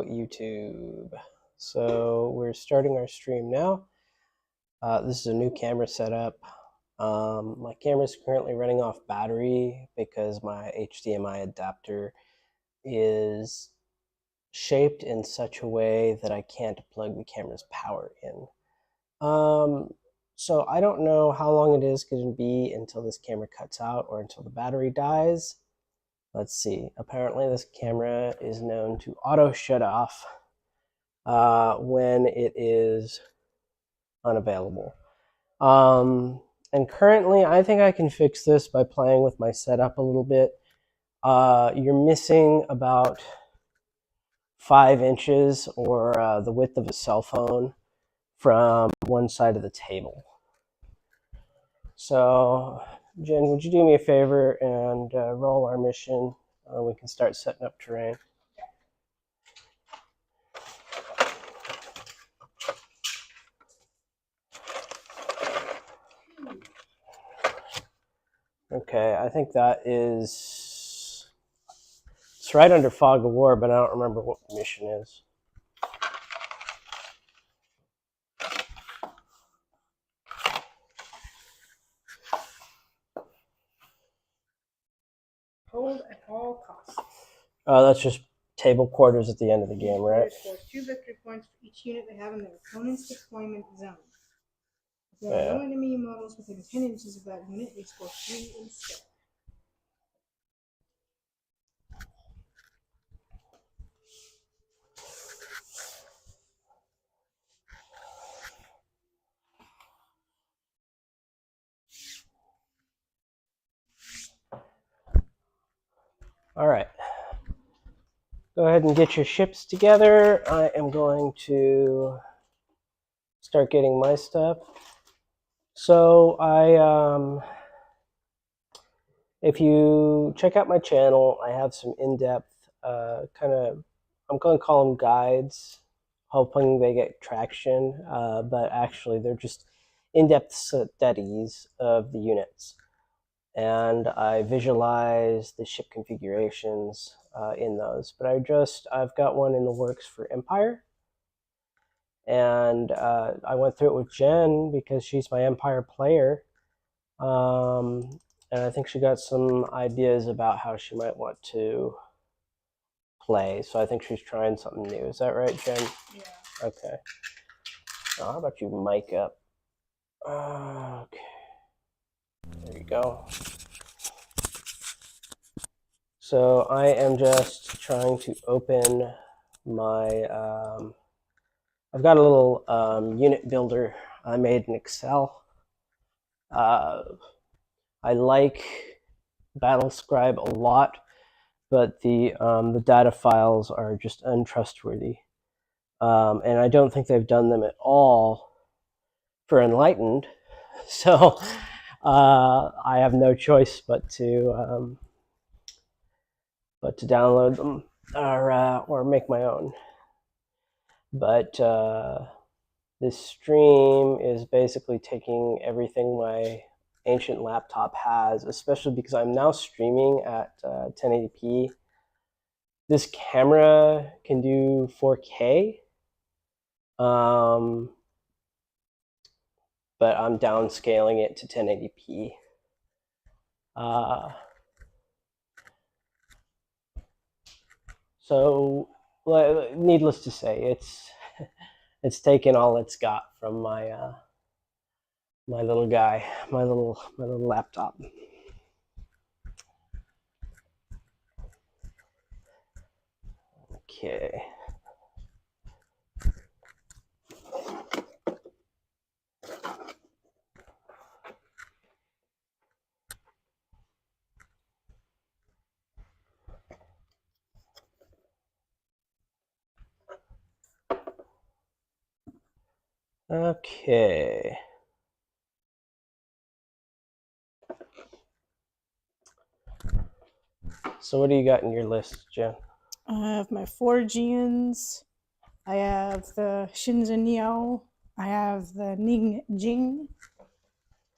YouTube. So we're starting our stream now. This is a new camera setup. My camera is currently running off battery because my HDMI adapter is shaped in such a way that I can't plug the camera's power in. So I don't know how long it is going to be until this camera cuts out or until the battery dies. Let's see. Apparently this camera is known to auto shut off when it is unavailable. And currently I think I can fix this by playing with my setup a little bit. You're missing about 5 inches or the width of a cell phone from one side of the table. So Jen, would you do me a favor and roll our mission? We can start setting up terrain. Okay, I think that is... It's right under Fog of War, but I don't remember what the mission is. Hold at all costs. That's just table quarters at the end of the game, right? There's 2 victory points for each unit they have in their opponent's deployment zone. If there are no enemy models within 10 inches of that unit, they score 3 instead. All right. Go ahead and get your ships together. I am going to start getting my stuff. So if you check out my channel, I have some in-depth I'm going to call them guides, hoping they get traction, but actually they're just in-depth studies of the units. And I visualize the ship configurations in those. But I've got one in the works for Empire. And I went through it with Jen because she's my Empire player. And I think she got some ideas about how she might want to play. So I think she's trying something new. Is that right, Jen? Yeah. Okay. Now, how about you mic up? Okay. There you go. So I am just trying to open my, I've got a little unit builder I made in Excel. I like BattleScribe a lot, but the data files are just untrustworthy. And I don't think they've done them at all for Enlightened. So I have no choice but to download them or make my own. But this stream is basically taking everything my ancient laptop has, especially because I'm now streaming at 1080p. This camera can do 4K, but I'm downscaling it to 1080p. So, needless to say, it's taken all it's got from my my little guy, my little laptop. Okay. Okay. So what do you got in your list, Jen? I have my 4 Geans. I have the Shinzen Niao. I have the Ning Jing.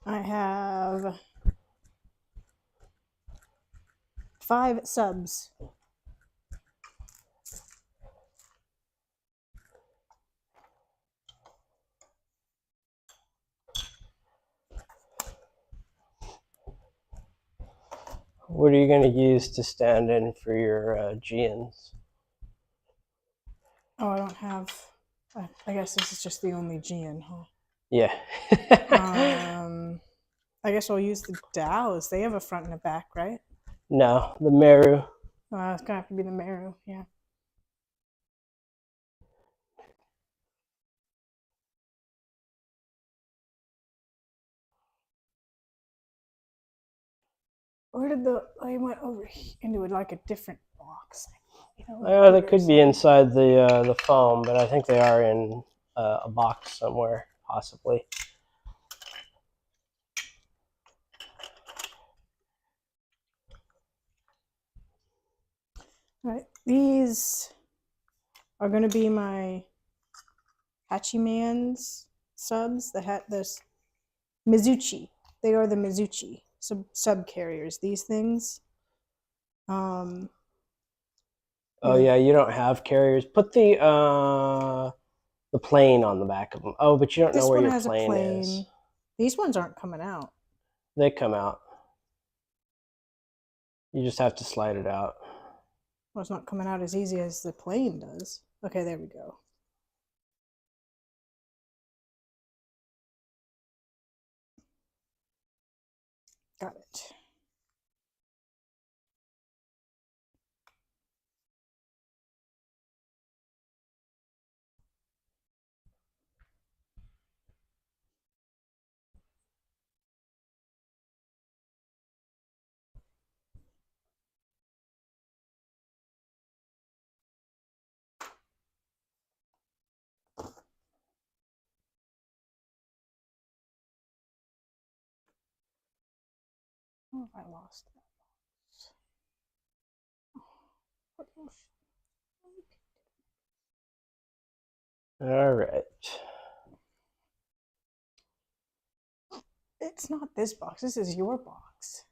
I have 5 subs. what are you going to use to stand in for your Gians? Oh, I don't have. I guess this is just the only Gian, huh? Yeah. I guess I'll use the Dows. They have a front and a back, right? No, the Meru. It's gonna have to be the Meru, yeah. Where did I went over into like a different box. They could be inside the foam, but I think they are in a box somewhere, possibly. All right, these are going to be my Hachiman's subs. This Mizuchi. They are the Mizuchi sub carriers. These things. Oh yeah, you don't have carriers. Put the plane on the back of them. Oh, but you don't know where your plane is. These ones aren't coming out. They come out. You just have to slide it out. Well, it's not coming out as easy as the plane does. Okay, there we go. Got it. Oh, I lost that. All right. It's not this box. This is your box.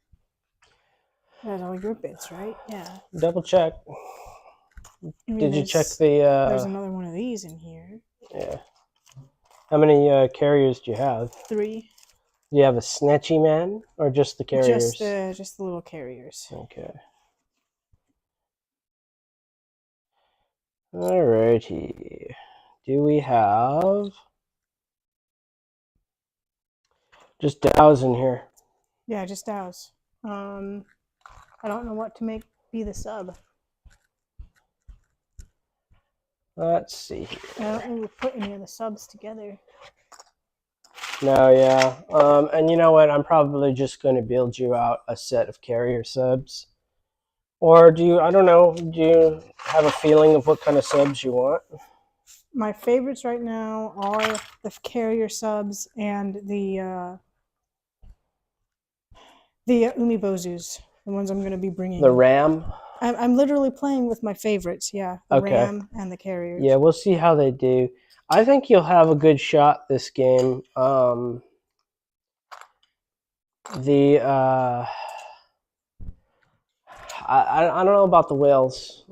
That's all your bits, right? Yeah. Double check. Did you check the? There's another one of these in here. Yeah. How many carriers do you have? 3. Do you have a Snatchy Man or just the carriers? Just the little carriers. Okay. Alrighty. Do we have just Dows in here? Yeah, just Dows. I don't know what to be the sub. Let's see here. I don't think we put any of the subs together. No, yeah. And you know what? I'm probably just going to build you out a set of carrier subs. Or do you, I don't know, do you have a feeling of what kind of subs you want? My favorites right now are the carrier subs and the Umibozus, the ones I'm going to be bringing. The Ram? I'm literally playing with my favorites, yeah. The Ram and the carriers. Yeah, we'll see how they do. I think you'll have a good shot this game. I don't know about the whales.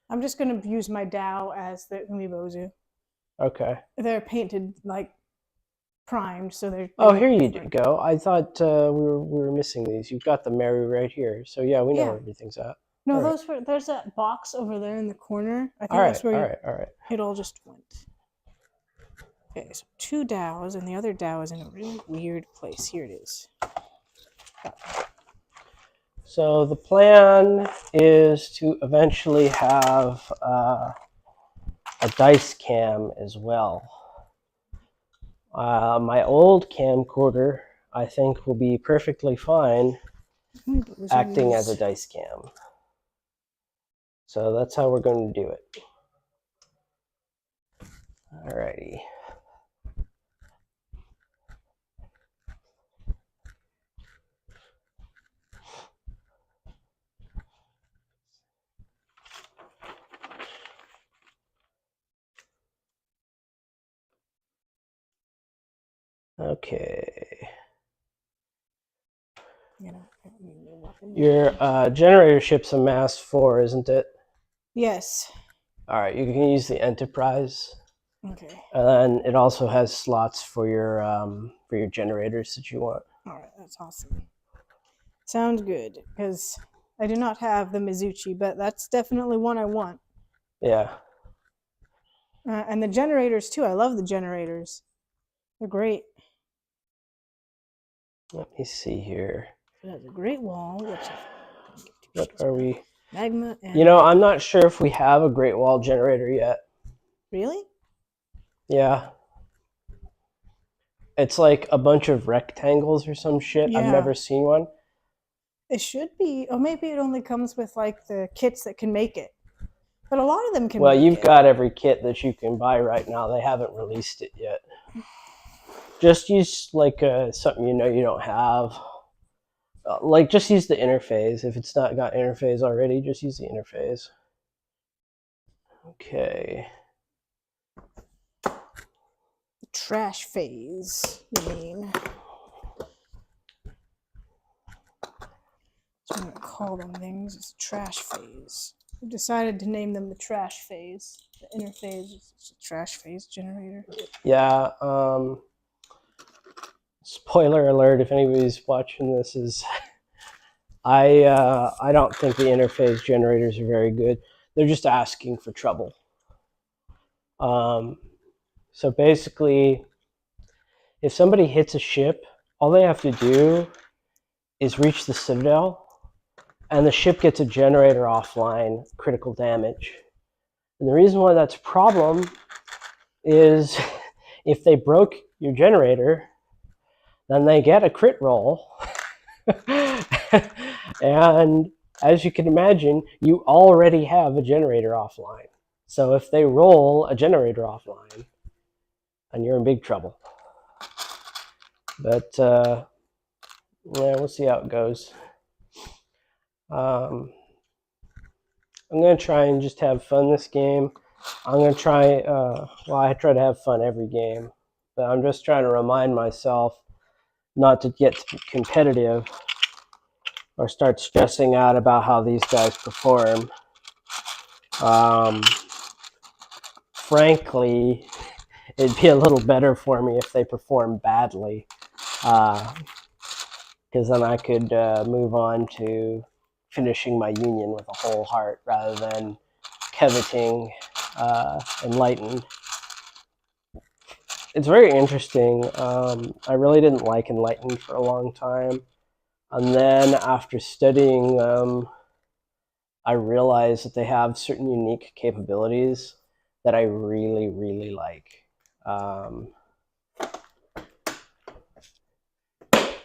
I'm just going to use my Dow as the Umibozu. Okay. They're painted like primed, so they're. Oh, here you go. I thought we were missing these. You've got the Meru right here, so yeah, we know where everything's at. No, there's that box over there in the corner. I think that's where it all just went. Okay, so 2 Dows, and the other Dow is in a really weird place. Here it is. So the plan is to eventually have a dice cam as well. My old camcorder, I think, will be perfectly fine acting as a dice cam. So that's how we're going to do it. Alrighty. Okay. Your generator ship's a mass 4, isn't it? Yes. All right, you can use the Enterprise. Okay. And then it also has slots for your generators that you want. All right, that's awesome. Sounds good, because I do not have the Mizuchi, but that's definitely one I want. Yeah. And the generators, too. I love the generators. They're great. Let me see here. It has a great wall. What are we? Magma and... You know, I'm not sure if we have a Great Wall generator yet. Really? Yeah. It's like a bunch of rectangles or some shit. Yeah. I've never seen one. It should be. Or maybe it only comes with like the kits that can make it. But a lot of them can make it. Well, you've got every kit that you can buy right now. They haven't released it yet. Just use like something you know you don't have. Like just use the interface. If it's not got interface already, just use the interface. Okay. Trash phase, you mean? That's what I'm gonna call them things. It's trash phase. I've decided to name them the trash phase. The interface is a trash phase generator. Yeah. Spoiler alert! If anybody's watching this, is I don't think the interface generators are very good. They're just asking for trouble. So basically, if somebody hits a ship, all they have to do is reach the Citadel, and the ship gets a generator offline, critical damage. And the reason why that's a problem is if they broke your generator, then they get a crit roll. And as you can imagine, you already have a generator offline. So if they roll a generator offline, then you're in big trouble. But yeah, we'll see how it goes. I'm going to try and just have fun this game. I'm going to try, well, I try to have fun every game, but I'm just trying to remind myself not to get competitive or start stressing out about how these guys perform. Frankly, it'd be a little better for me if they perform badly, because then I could move on to finishing my union with a whole heart rather than coveting Enlightened. It's very interesting. I really didn't like Enlightened for a long time. And then after studying them, I realized that they have certain unique capabilities that I really, really like.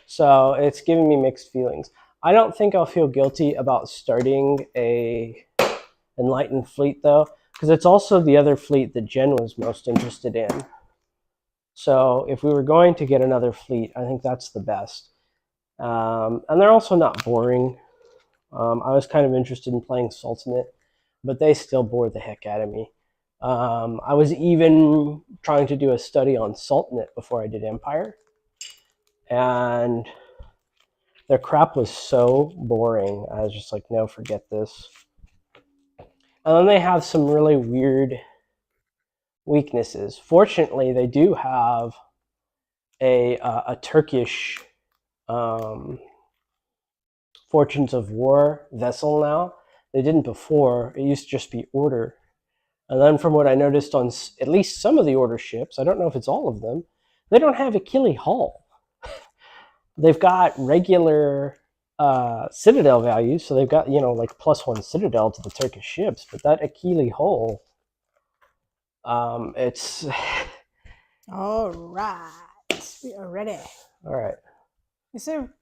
So it's giving me mixed feelings. I don't think I'll feel guilty about starting a Enlightened fleet though, because it's also the other fleet that Jen was most interested in. So if we were going to get another fleet, I think that's the best. And they're also not boring. I was kind of interested in playing Sultanate, but they still bore the heck out of me. I was even trying to do a study on Sultanate before I did Empire, and their crap was so boring. I was just like, no, forget this. And then they have some really weird weaknesses. Fortunately, they do have a Turkish Fortunes of War vessel now. They didn't before. It used to just be Order. And then from what I noticed on at least some of the Order ships, I don't know if it's all of them, they don't have Achille hull. They've got regular Citadel values, so they've got, like +1 Citadel to the Turkish ships, but that Achille hull, it's... All right. We are ready. All right. Is there...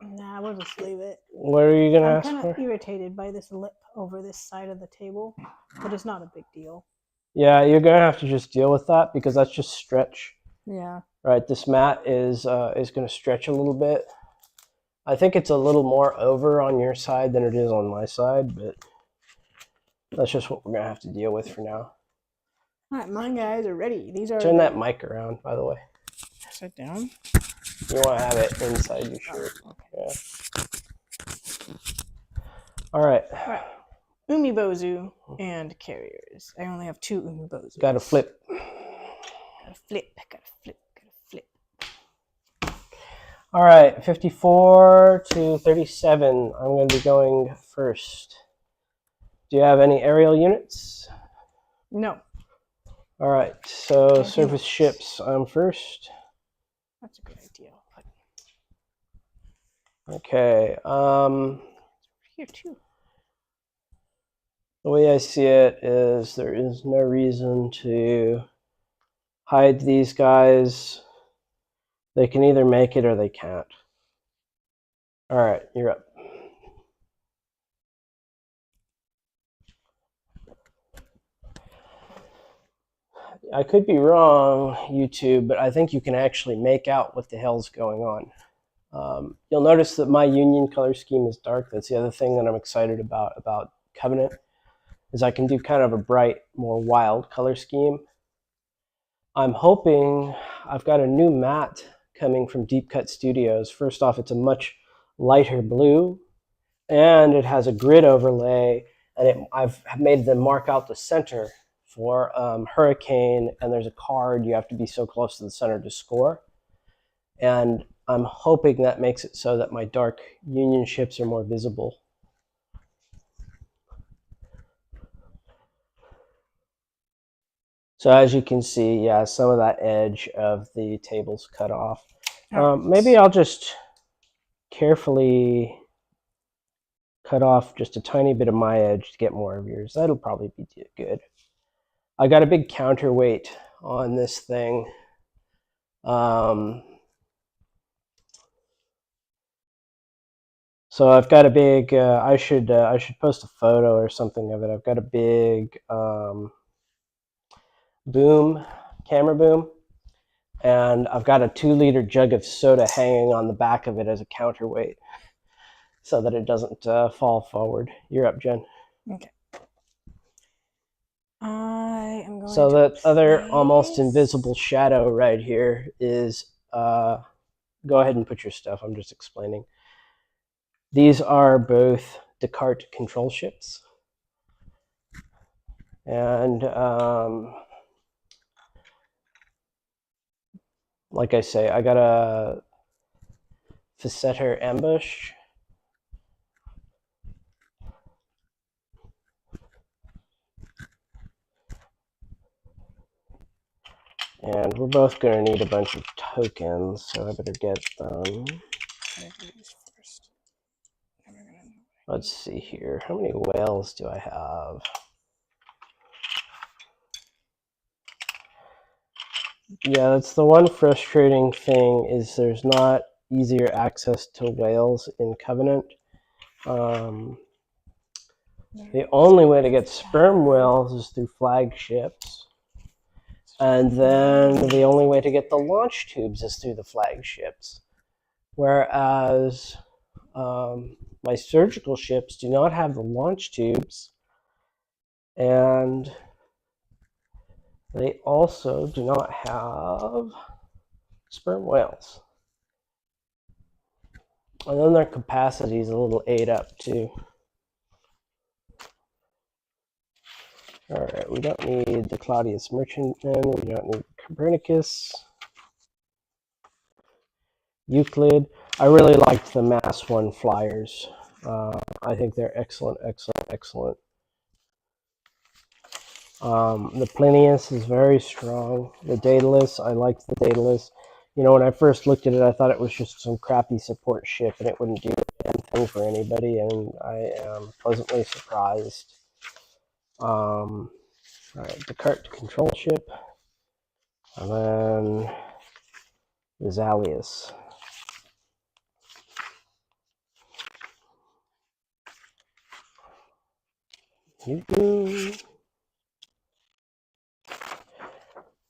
Nah, we'll just leave it. What are you going to ask for? I'm kind of irritated by this lip over this side of the table, but it's not a big deal. Yeah, you're going to have to just deal with that because that's just stretch. Yeah. Right, this mat is going to stretch a little bit. I think it's a little more over on your side than it is on my side, but that's just what we're going to have to deal with for now. All right, my guys are ready. These are... Turn that mic around, by the way. Sit down. You want to have it inside your shirt. Okay. Yeah. All right. Umibozu and carriers. I only have 2 Umibozus. Got to flip. Gotta flip. All right, 54 to 37. I'm going to be going first. Do you have any aerial units? No. All right, so surface ships, I'm first. That's a good idea. Okay. Here too. The way I see it is there is no reason to hide these guys. They can either make it or they can't. All right, you're up. I could be wrong, YouTube, but I think you can actually make out what the hell's going on. You'll notice that my Union color scheme is dark. That's the other thing that I'm excited about Covenant, is I can do kind of a bright, more wild color scheme. I'm hoping, I've got a new matte coming from Deep Cut Studios. First off, it's a much lighter blue, and it has a grid overlay, and I've made them mark out the center for Hurricane, and there's a card you have to be so close to the center to score. And I'm hoping that makes it so that my dark Union ships are more visible. So as you can see, yeah, some of that edge of the table's cut off. Maybe I'll just carefully cut off just a tiny bit of my edge to get more of yours. That'll probably be good. I got a big counterweight on this thing. So I've got a big, I should post a photo or something of it. I've got a big boom, camera boom, and I've got a 2-liter jug of soda hanging on the back of it as a counterweight so that it doesn't fall forward. You're up, Jen. Okay. I am going so that other almost invisible shadow right here is, go ahead and put your stuff, I'm just explaining. These are both Descartes control ships. And like I say, I got a Facetter ambush. And we're both going to need a bunch of tokens, so I better get them. Let's see here. How many whales do I have? Yeah, that's the one frustrating thing, is there's not easier access to whales in Covenant. The only way to get sperm whales is through flagships. And then the only way to get the launch tubes is through the flagships. Whereas my surgical ships do not have the launch tubes, and they also do not have sperm whales. And then their capacity is a little ate up too. All right, we don't need the Claudius Merchantman. We don't need Copernicus. Euclid. I really liked the Mass 1 flyers. I think they're excellent, excellent, excellent. The Plinius is very strong. The Daedalus, I liked the Daedalus. You know, when I first looked at it, I thought it was just some crappy support ship and it wouldn't do anything for anybody, and I am pleasantly surprised. All right, Descartes control ship, and then the Zalius.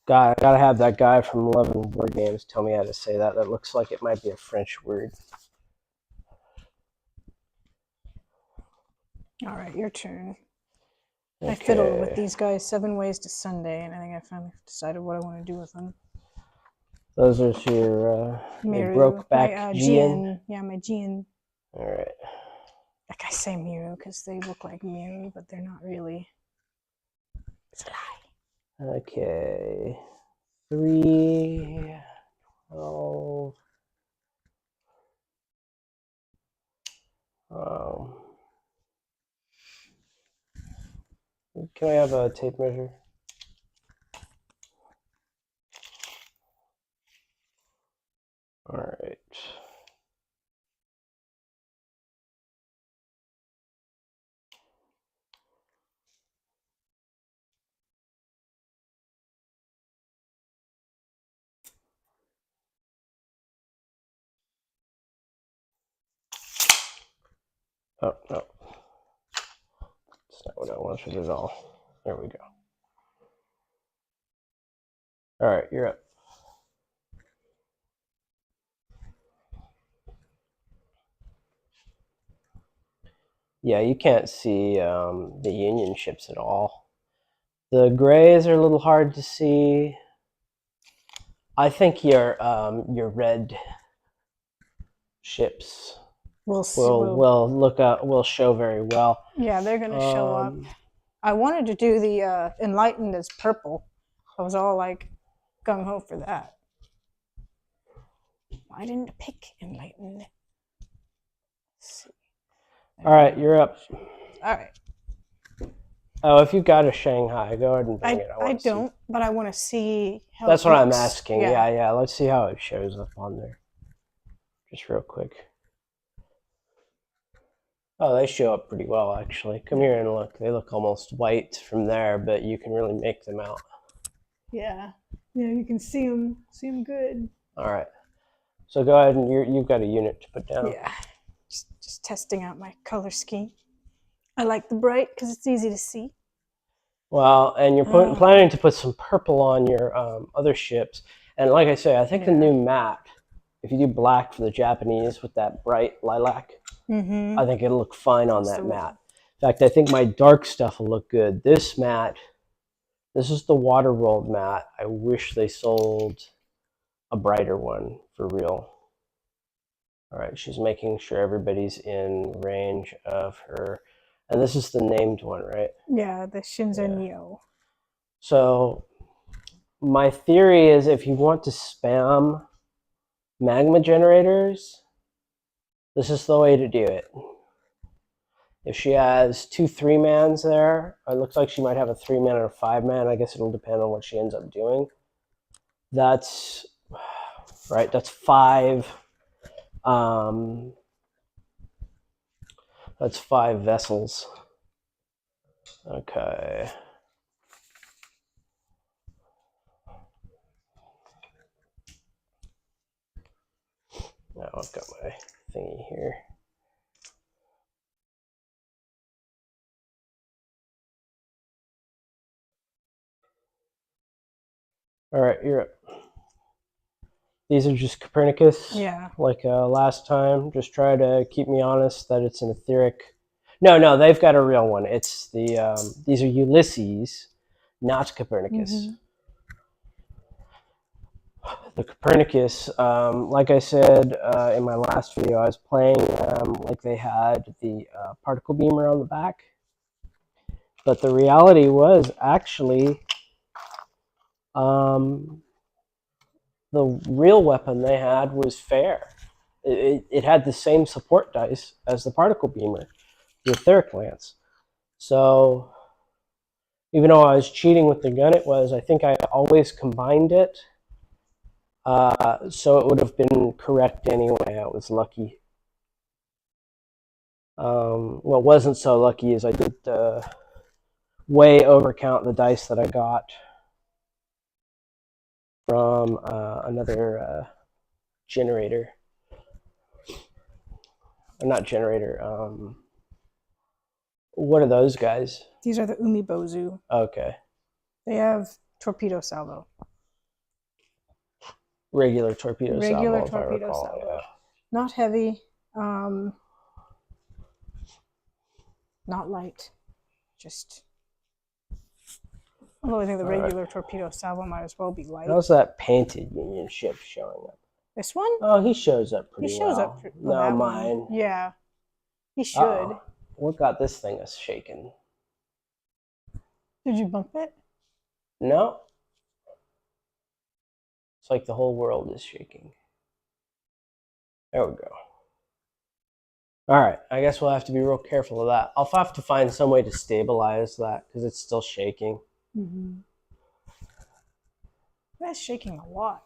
God, I gotta have that guy from 11 Board Games tell me how to say that. That looks like it might be a French word. All right, your turn. Okay. I fiddled with these guys 7 ways to Sunday, and I think I finally decided what I want to do with them. Those are your broke back Gian? Yeah, my Gian. All right. Like I say Miru because they look like Miru, but they're not really. It's a lie. Okay. 3, 12, Um, can I have a tape measure? All right. Oh, no. That's not what I wanted at all. There we go. All right, you're up. Yeah, you can't see the Union ships at all. The grays are a little hard to see. I think your red ships will show very well. Yeah, they're gonna show up. I wanted to do the Enlightened as purple. I was all like gung ho for that. I didn't pick Enlightened. Let's see. All right, you're up. All right. Oh, if you got a Shanghai, go ahead and bring it. I don't, but I want to see how. That's what I'm asking. Yeah. Let's see how it shows up on there. Just real quick. Oh, they show up pretty well, actually. Come here and look. They look almost white from there, but you can really make them out. Yeah, you can see them. See them good. All right. So go ahead and you've got a unit to put down. Yeah. Just testing out my color scheme. I like the bright because it's easy to see. Well, and you're planning to put some purple on your other ships. And like I say, I think the new matte, if you do black for the Japanese with that bright lilac, I think it'll look fine on that matte. In fact, I think my dark stuff will look good. This matte, this is the water rolled matte. I wish they sold a brighter one for real. All right, she's making sure everybody's in range of her. And this is the named one, right? Yeah, the Shinzen-yo. So my theory is if you want to spam magma generators, this is the way to do it. If she has 2 3-mans there, it looks like she might have a 3-man and a 5-man. I guess it'll depend on what she ends up doing. That's right. That's 5. That's 5 vessels. Okay. Now I've got my thingy here. All right, you're up. These are just Copernicus. Yeah. Like last time. Just try to keep me honest that it's an etheric. No, they've got a real one. It's the these are Ulysses, not Copernicus. The Copernicus, like I said in my last video, I was playing like they had the particle beamer on the back. But the reality was actually the real weapon they had was fair. It had the same support dice as the particle beamer, the etheric lance. So even though I was cheating with the gun, I think I always combined it. So it would have been correct anyway. I was lucky. What wasn't so lucky is I did way overcount the dice that I got from another generator. Or not generator. What are those guys? These are the Umibozu. Okay. They have torpedo salvo. Regular torpedo salvo. Regular torpedo salvo. Yeah. Not heavy. Not light. Just. Although I think the regular torpedo salvo might as well be light. How's that painted Union ship showing up? This one? Oh, he shows up pretty well. He shows up. No, mine. One. Yeah. He should. What got this thing shaking? Did you bump it? No. It's like the whole world is shaking. There we go. All right, I guess we'll have to be real careful of that. I'll have to find some way to stabilize that because it's still shaking. Mm-hmm. That's shaking a lot.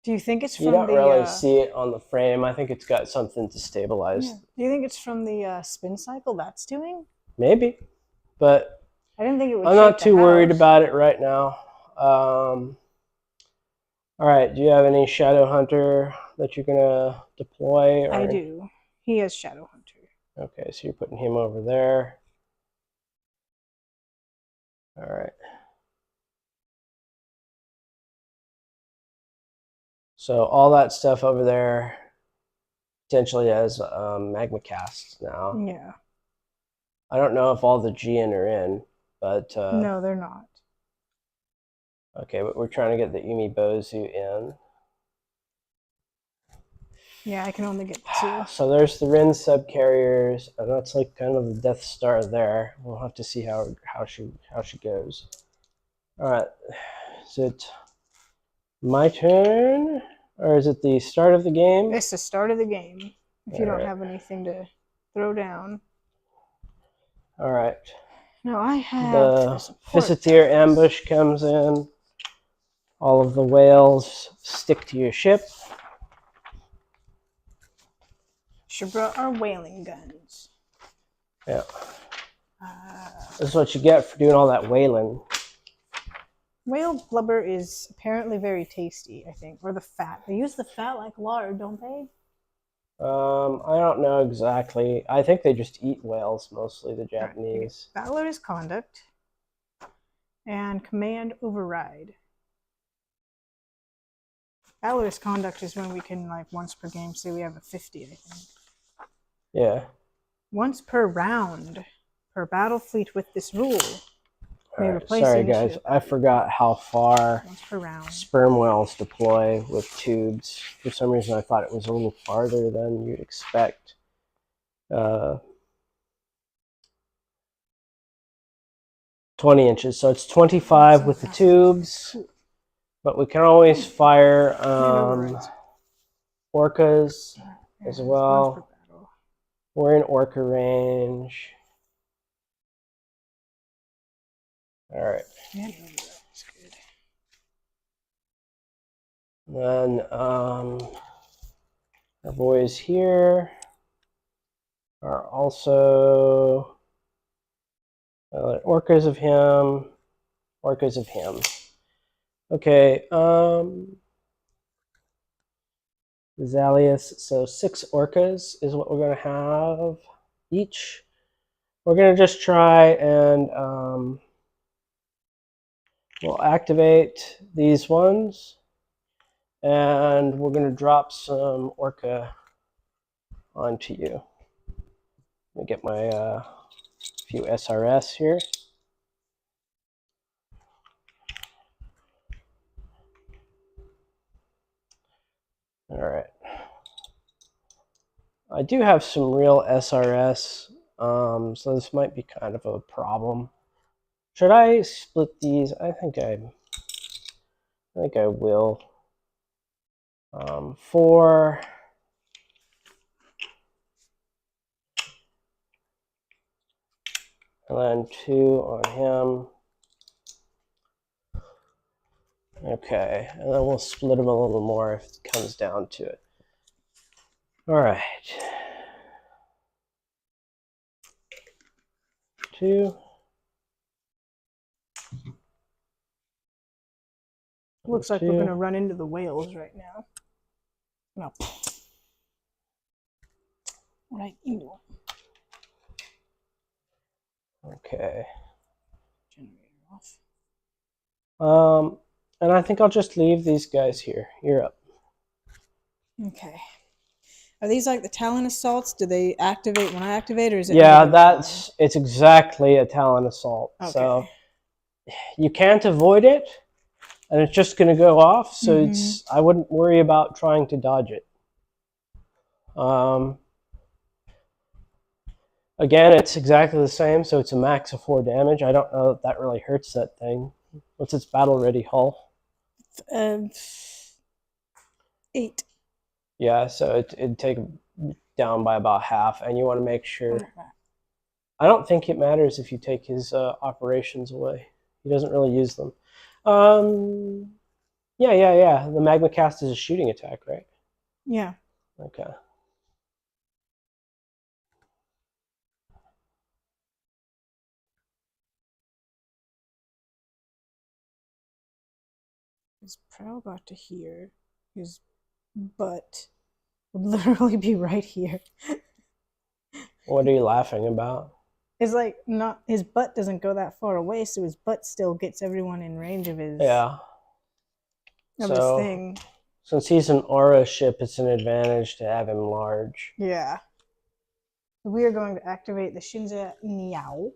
Do you think it's from the... You don't really see it on the frame. I think it's got something to stabilize. Yeah. Do you think it's from the spin cycle that's doing? Maybe, but I didn't think it would. I'm not too worried about it right now. All right, do you have any Shadow Hunter that you're gonna deploy? Or... I do. He has Shadow Hunter. Okay, so you're putting him over there. All right. So all that stuff over there potentially has magma casts now. Yeah. I don't know if all the GN are in, but no, they're not. Okay, but we're trying to get the Umibozu in. Yeah, I can only get 2. So there's the Rin subcarriers, and that's like kind of the Death Star there. We'll have to see how she goes. All right, is it my turn, or is it the start of the game? It's the start of the game. If you don't have anything to throw down. All right. No, I have the Fisseteer ambush comes in. All of the whales stick to your ship. She brought our whaling guns. Yeah. This is what you get for doing all that whaling. Whale blubber is apparently very tasty, I think. Or the fat. They use the fat like lard, don't they? I don't know exactly. I think they just eat whales, mostly the Japanese. Right. Valor is conduct. And command override. Valorous conduct is when we can, like, once per game say we have a 50, I think. Yeah. Once per round, per battle fleet with this rule. Right. Sorry, guys. I forgot how far sperm whales deploy with tubes. For some reason, I thought it was a little farther than you'd expect. 20 inches. So it's 25 with the tubes. But we can always fire orcas as well. We're in orca range. All right. Then our boys here are also orcas of him, orcas of him. Okay, Zalius, so 6 orcas is what we're going to have each. We're going to just try and we'll activate these ones, and we're going to drop some orca onto you. Let me get my few SRS here. All right. I do have some real SRS, so this might be kind of a problem. Should I split these? I think I will. 4. And then 2 on him. Okay, and then we'll split them a little more if it comes down to it. All right. 2. Looks like we're going to run into the whales right now. No. Right into them. Okay. Generator off. And I think I'll just leave these guys here. You're up. Okay. Are these like the Talon assaults? Do they activate when I activate, or is it? Yeah, it's exactly a Talon assault. Okay. So you can't avoid it, and it's just going to go off. So I wouldn't worry about trying to dodge it. Again, it's exactly the same, so it's a max of 4 damage. I don't know if that really hurts that thing. What's its battle-ready hull? 8. Yeah, so it'd take down by about half, and you want to make sure. I don't think it matters if you take his operations away. He doesn't really use them. Yeah. The magma cast is a shooting attack, right? Yeah. Okay. His prow got to here. His butt would literally be right here. What are you laughing about? It's like not his butt doesn't go that far away, so his butt still gets everyone in range of his his thing. Since he's an aura ship, it's an advantage to have him large. Yeah. We are going to activate the Shinza Niao.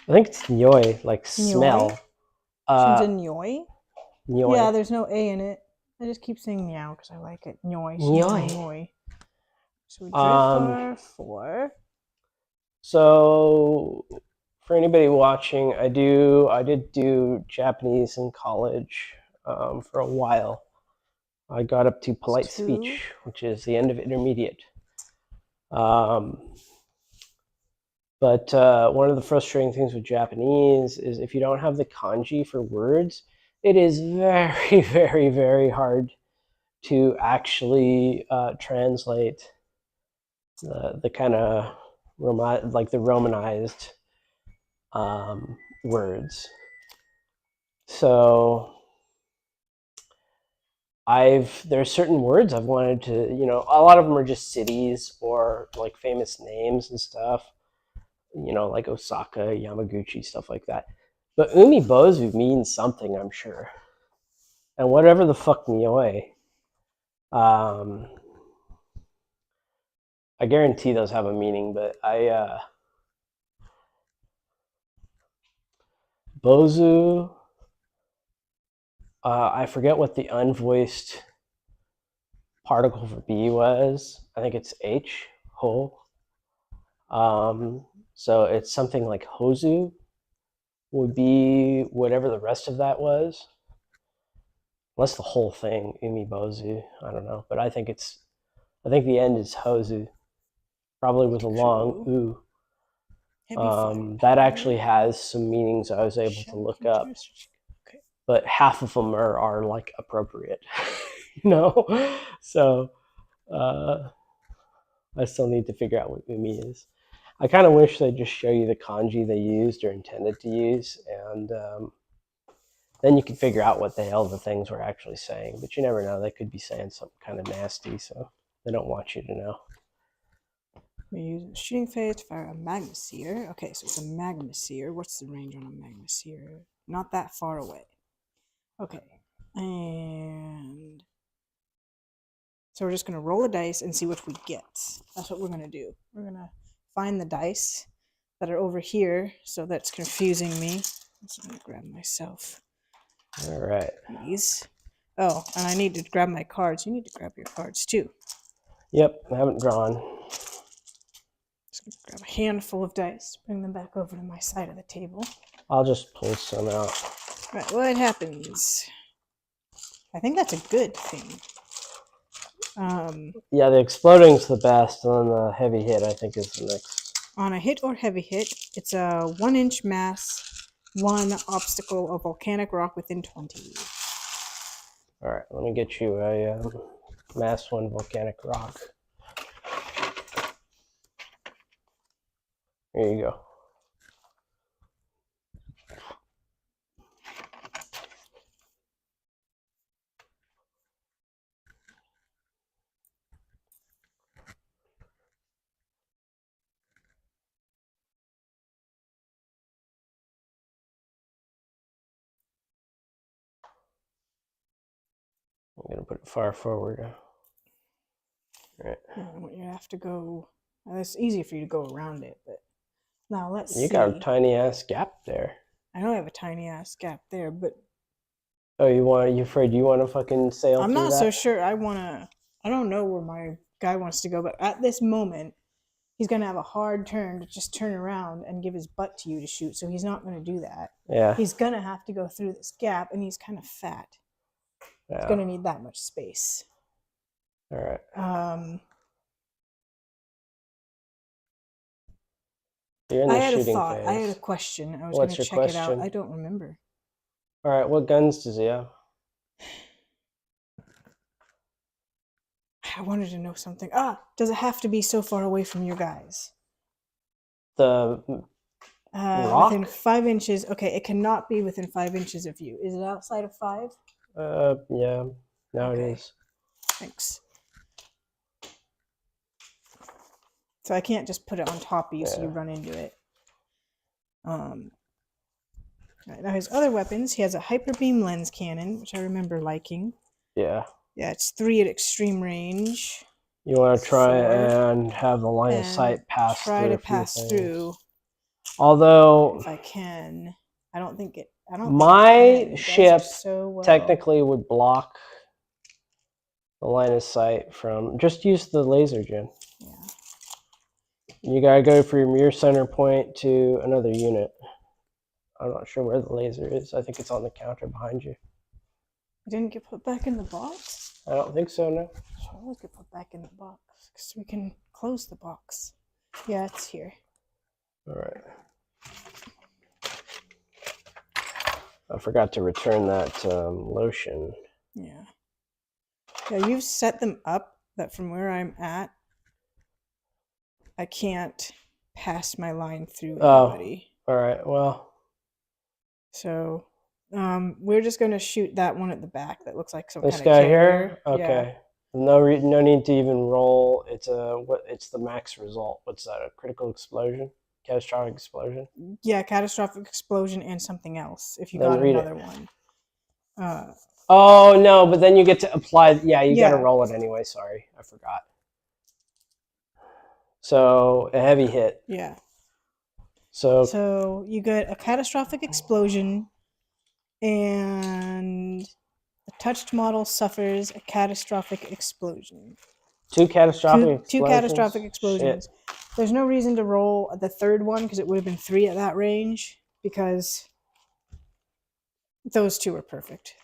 I think it's Nyoi, like smell. Shinza Nyoi? Nyoi. Yeah, there's no A in it. I just keep saying meow because I like it. Nyoi. Nyoi. So we drift our 4. So for anybody watching, I did do Japanese in college for a while. I got up to polite speech, which is the end of intermediate. But one of the frustrating things with Japanese is if you don't have the kanji for words, it is very, very, very hard to actually translate the kind of like the romanized words. So there's certain words I've wanted to, a lot of them are just cities or like famous names and stuff, like Osaka, Yamaguchi, stuff like that. But umibozu means something, I'm sure. And whatever the fuck Nyoi, I guarantee those have a meaning, but Bozu, I forget what the unvoiced particle for B was. I think it's H, ho. So it's something like Hozu would be whatever the rest of that was. Unless the whole thing, umibozu, I don't know. But I think the end is Hozu. Probably with a long oo. That actually has some meanings I was able to look up. But half of them are like appropriate. So I still need to figure out what umi is. I kind of wish they'd just show you the kanji they used or intended to use, and then you could figure out what the hell the things were actually saying. But you never know. They could be saying something kind of nasty, so they don't want you to know. We use a shooting phase to fire a magma seer. Okay, so it's a magma seer. What's the range on a magma seer? Not that far away. Okay, and so we're just going to roll a dice and see what we get. That's what we're going to do. We're going to find the dice that are over here, so that's confusing me. So I'm going to grab myself. All right. These. Oh, and I need to grab my cards. You need to grab your cards too. Yep, I haven't drawn. Just going to grab a handful of dice, bring them back over to my side of the table. I'll just pull some out. Right, what happens? I think that's a good thing. Yeah, the exploding's the best, and then the heavy hit, I think, is the next. On a hit or heavy hit, it's a 1-inch mass, 1 obstacle of volcanic rock within 20. All right, let me get you a mass 1 volcanic rock. Here you go. I'm going to put it far forward. All right. You have to go. It's easy for you to go around it, but now let's see. You got a tiny ass gap there. I know I have a tiny ass gap there, but oh, you afraid you want to fucking sail through that? I'm not so sure. I don't know where my guy wants to go, but at this moment, he's gonna have a hard turn to just turn around and give his butt to you to shoot. So he's not gonna do that. Yeah. He's gonna have to go through this gap, and he's kind of fat. It's gonna need that much space. All right. You're in the I had a shooting thought. phase. I had a question. I was What's gonna your check it out. question? I don't remember. All right. What guns does he have? I wanted to know something. Does it have to be so far away from you guys? The rock? Within 5 inches. Okay, it cannot be within 5 inches of you. Is it outside of 5? Yeah. Now Okay. it is. Thanks. So I can't just put it on top of you so you run into it. Right, now his other weapons, he has a hyper beam lens cannon, which I remember liking. Yeah. Yeah, it's 3 at extreme range. You want to try 4, and have the line of sight pass try through to a few pass things. through. Although If I can, I don't think it. my ship so well. technically would block the line of sight from. Just use the laser, Jen. Yeah. You gotta go from your center point to another unit. I'm not sure where the laser is. I think it's on the counter behind you. It didn't get put back in the box? I don't think so, no. Sure, let's get put back in the box because we can close the box. Yeah, it's here. All right. I forgot to return that lotion. Yeah. Yeah, you've set them up that from where I'm at, I can't pass my line through anybody. All right. Well. So, we're just gonna shoot that one at the back that looks like some This kind guy of carrier. here. Okay. Yeah. No need to even roll. It's the max result. What's that? A critical explosion? Catastrophic explosion? Yeah, catastrophic explosion and something else if you Then got read another it. one. Oh no, but then you get to apply. Yeah, you got to Yeah. roll it anyway. Sorry, I forgot. So a heavy hit. Yeah. So you get a catastrophic explosion, and the touched model suffers a catastrophic explosion. two catastrophic explosions. Shit. There's no reason to roll the third one because it would have been 3 at that range because those 2 are perfect.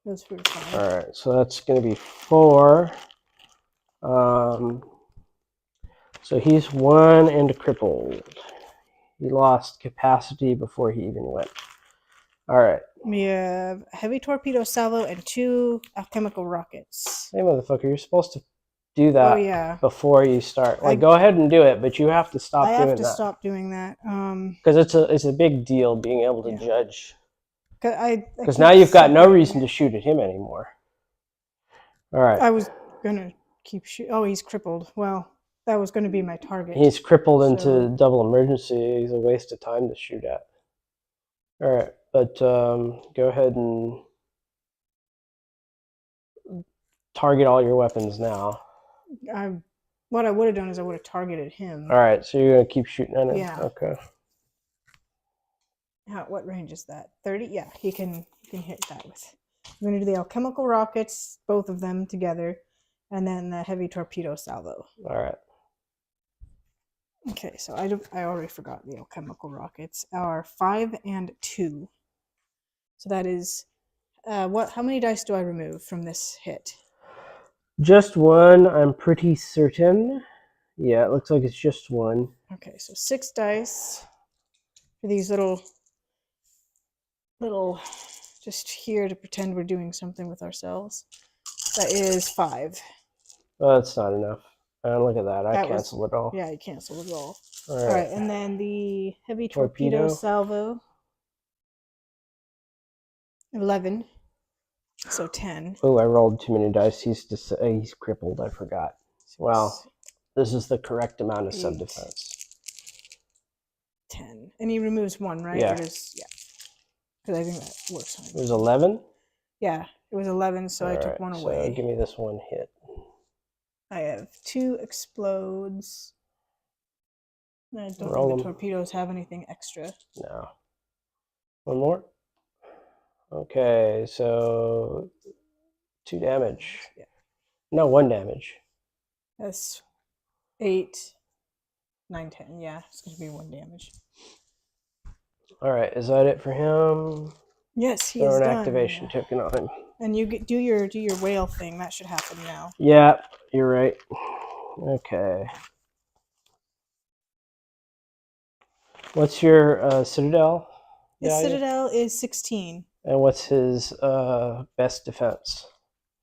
Those 2 are fine. All right, so that's going to be 4. So he's 1 and crippled. He lost capacity before he even went. All right. We have a heavy torpedo salvo and 2 alchemical rockets. Hey, motherfucker, you're supposed to do that before you start. Go ahead and do it, but you have to stop doing that. I have to stop doing that. Because it's a big deal being able to judge. Because now you've got no reason to shoot at him anymore. All right. I was going to keep shooting. Oh, he's crippled. Well, that was going to be my target. He's crippled into double emergency. He's a waste of time to shoot at. All right, but go ahead and target all your weapons now. What I would have done is I would have targeted him. All right, so you're going to keep shooting at him? Yeah. Okay. What range is that? 30? Yeah, he can hit that with. I'm going to do the alchemical rockets, both of them together, and then the heavy torpedo salvo. All right. Okay, so I already forgot the alchemical rockets are 5 and 2. So that is how many dice do I remove from this hit? Just 1, I'm pretty certain. Yeah, it looks like it's just 1. Okay, so 6 dice for these little just here to pretend we're doing something with ourselves. That is 5. Oh, that's not enough. Look at that. I canceled it all. Yeah, you canceled it all. All right, and then the heavy torpedo salvo. 11. So 10. Oh, I rolled too many dice. He's crippled. I forgot. Well, this is the correct amount of sub-defense. 10. And he removes 1, right? Yeah. Because I think that works fine. It was 11? Yeah, it was 11, so I took 1 away. So give me this 1 hit. I have 2 explodes. I don't think the torpedoes have anything extra. No. 1 more? Okay, so 2 damage. Yeah. No, 1 damage. That's 8, 9, 10. Yeah, it's going to be 1 damage. All right, is that it for him? Yes, he Throw is an done. activation token on him. And you do your whale thing. That should happen now. Yeah, you're right. Okay. What's your Citadel His value? Citadel is 16. And what's his best defense?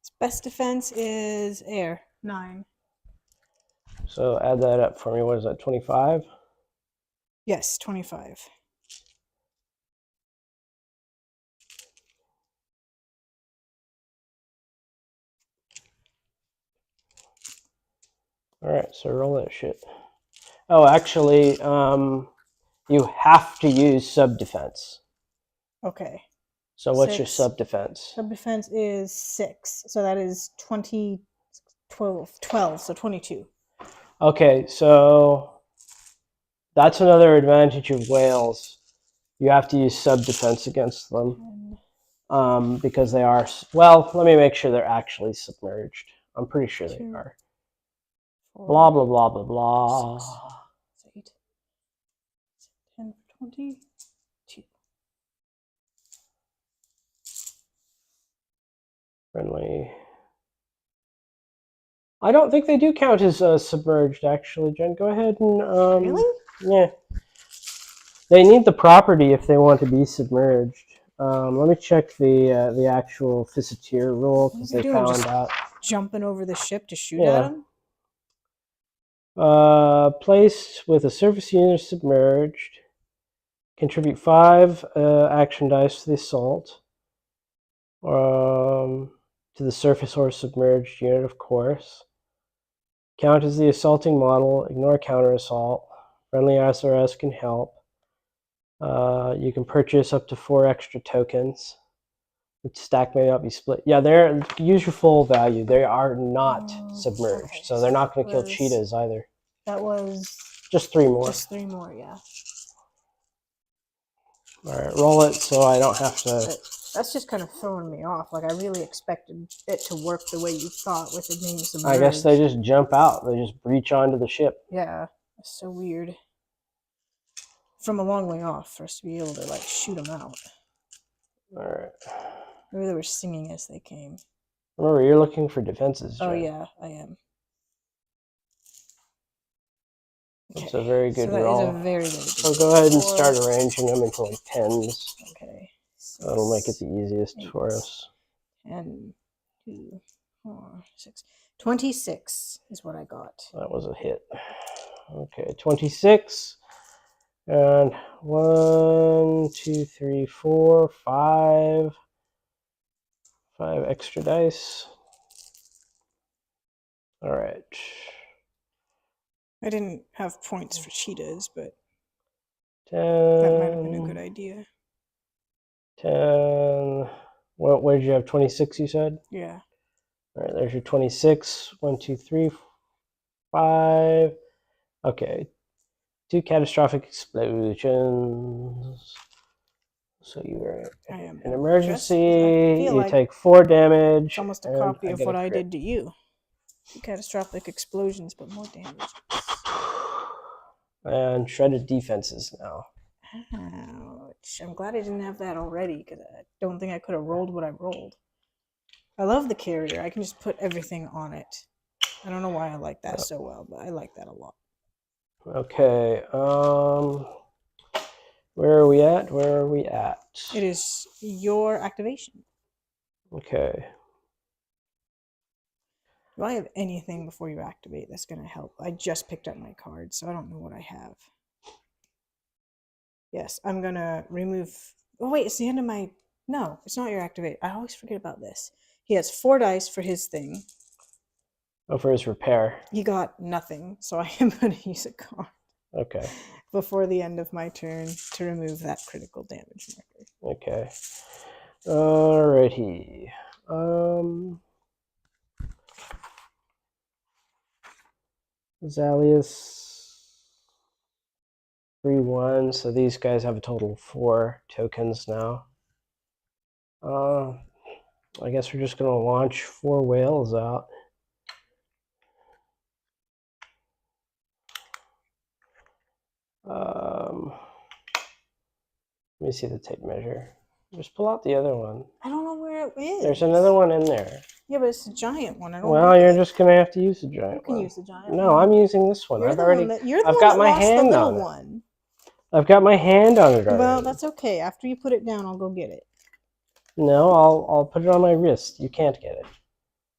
His best defense is air, 9. So add that up for me. What is that, 25? Yes, 25. All right, so roll that shit. Oh, actually, you have to use sub defense. Okay. So what's your 6. sub defense? Sub defense is 6. So that is 20, 12, so 22. Okay, so that's another advantage of whales. You have to use sub defense against them because they are. Well, let me make sure they're actually submerged. I'm pretty sure they are. 4, Blah blah blah blah blah. 6, 8, 10, 22. Friendly. I don't think they do count as submerged, actually, Jen. Go ahead and Really? yeah. They need the property if they want to be submerged. Let me check the actual Fisseteer rule because they found out. Jumping over the ship to shoot at him? Placed with a surface unit submerged. Contribute 5 action dice to the assault. To the surface or submerged unit, of course. Count as the assaulting model. Ignore counter assault. Friendly SRS can help. You can purchase up to 4 extra tokens. The stack may not be split. Yeah, they're use your full value. They are not submerged, okay. so they're not going to kill cheetahs either. That was just 3 more. Just 3 more, yeah. All right, roll it so I don't have to. That's just kind of throwing me off. Like I really expected it to work the way you thought with it being submerged. I guess they just jump out. They just breach onto the ship. Yeah, that's so weird. From a long way off, for us to be able to like shoot them out. All right. Maybe they were singing as they came. Remember, you're looking for defenses, Jen. Oh yeah, I am. That's a very good roll. That is a very, very good So go ahead and start arranging them into like 10s. Okay. 6, That'll make it the easiest 8, for us. 10, 2, 4, 6. 26 is what I got. That was a hit. Okay, 26. And 1, 2, 3, 4, 5. 5 extra dice. All right. I didn't have points for cheetahs, but 10. that might have been a good idea. 10. What did you have? 26, you said? Yeah. All right, there's your 26. 1, 2, 3, 5. Okay. 2 catastrophic explosions. So you are in an emergency. You like take 4 damage. It's almost a copy of what I did to you. 2 catastrophic explosions, but more damage. And shredded defenses now. Ouch. I'm glad I didn't have that already, because I don't think I could have rolled what I rolled. I love the carrier. I can just put everything on it. I don't know why I like that so well, but I like that a lot. Okay. Where are we at? Where are we at? It is your activation. Okay. Do I have anything before you activate that's going to help? I just picked up my card, so I don't know what I have. Yes, I'm going to remove... Oh, wait, it's the end of my... No, it's not your activate. I always forget about this. He has 4 dice for his thing. Oh, for his repair. He got nothing, so I am going to use a card. Okay. Before the end of my turn to remove that critical damage marker. Okay. Alrighty. Zalius 3-1, so these guys have a total of 4 tokens now. I guess we're just gonna launch 4 whales out. Let me see the tape measure. Just pull out the other one. I don't know where is. There's another one in there. Yeah, but it's a giant one. I don't. Well, you're just gonna have to use the giant one. You can use the giant one. No, I'm using this one. You're I've the already. one that, you're the I've one got that my lost the hand little on it. one. I've got my hand on it already. Well, that's okay. After you put it down, I'll go get it. No, I'll put it on my wrist. You can't get it.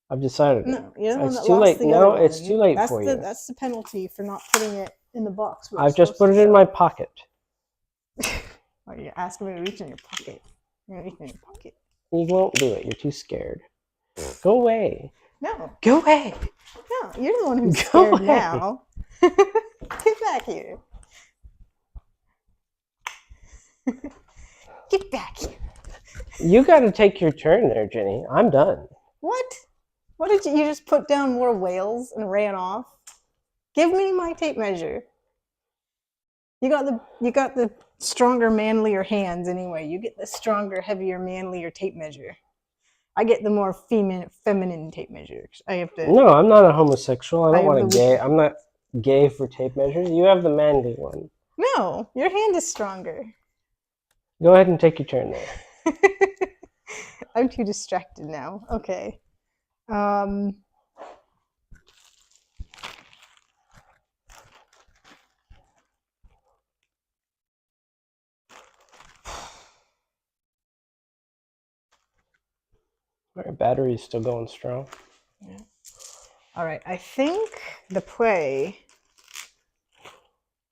I've decided. No, you're the one It's that too lost late. the No, other it's one. too late That's for the, you. That's the penalty for not putting it in the box. I've just put it in my pocket. Oh, you're asking me to reach in your pocket. You're gonna reach in your pocket. You won't do it. You're too scared. Go away. No. Go away. No, you're the one who's Go scared away. now. Get back here. Get back here. You got to take your turn there, Jenny. I'm done. What? What did you just put down more whales and ran off? Give me my tape measure. You got the stronger, manlier hands anyway. You get the stronger, heavier, manlier tape measure. I get the more feminine tape measure. I have to. No, I'm not a homosexual. I don't want to to gay. I'm not gay for tape measures. You have the manly one. No, your hand is stronger. Go ahead and take your turn there. I'm too distracted now. Okay. Our battery's still going strong. Yeah. All right. I think the play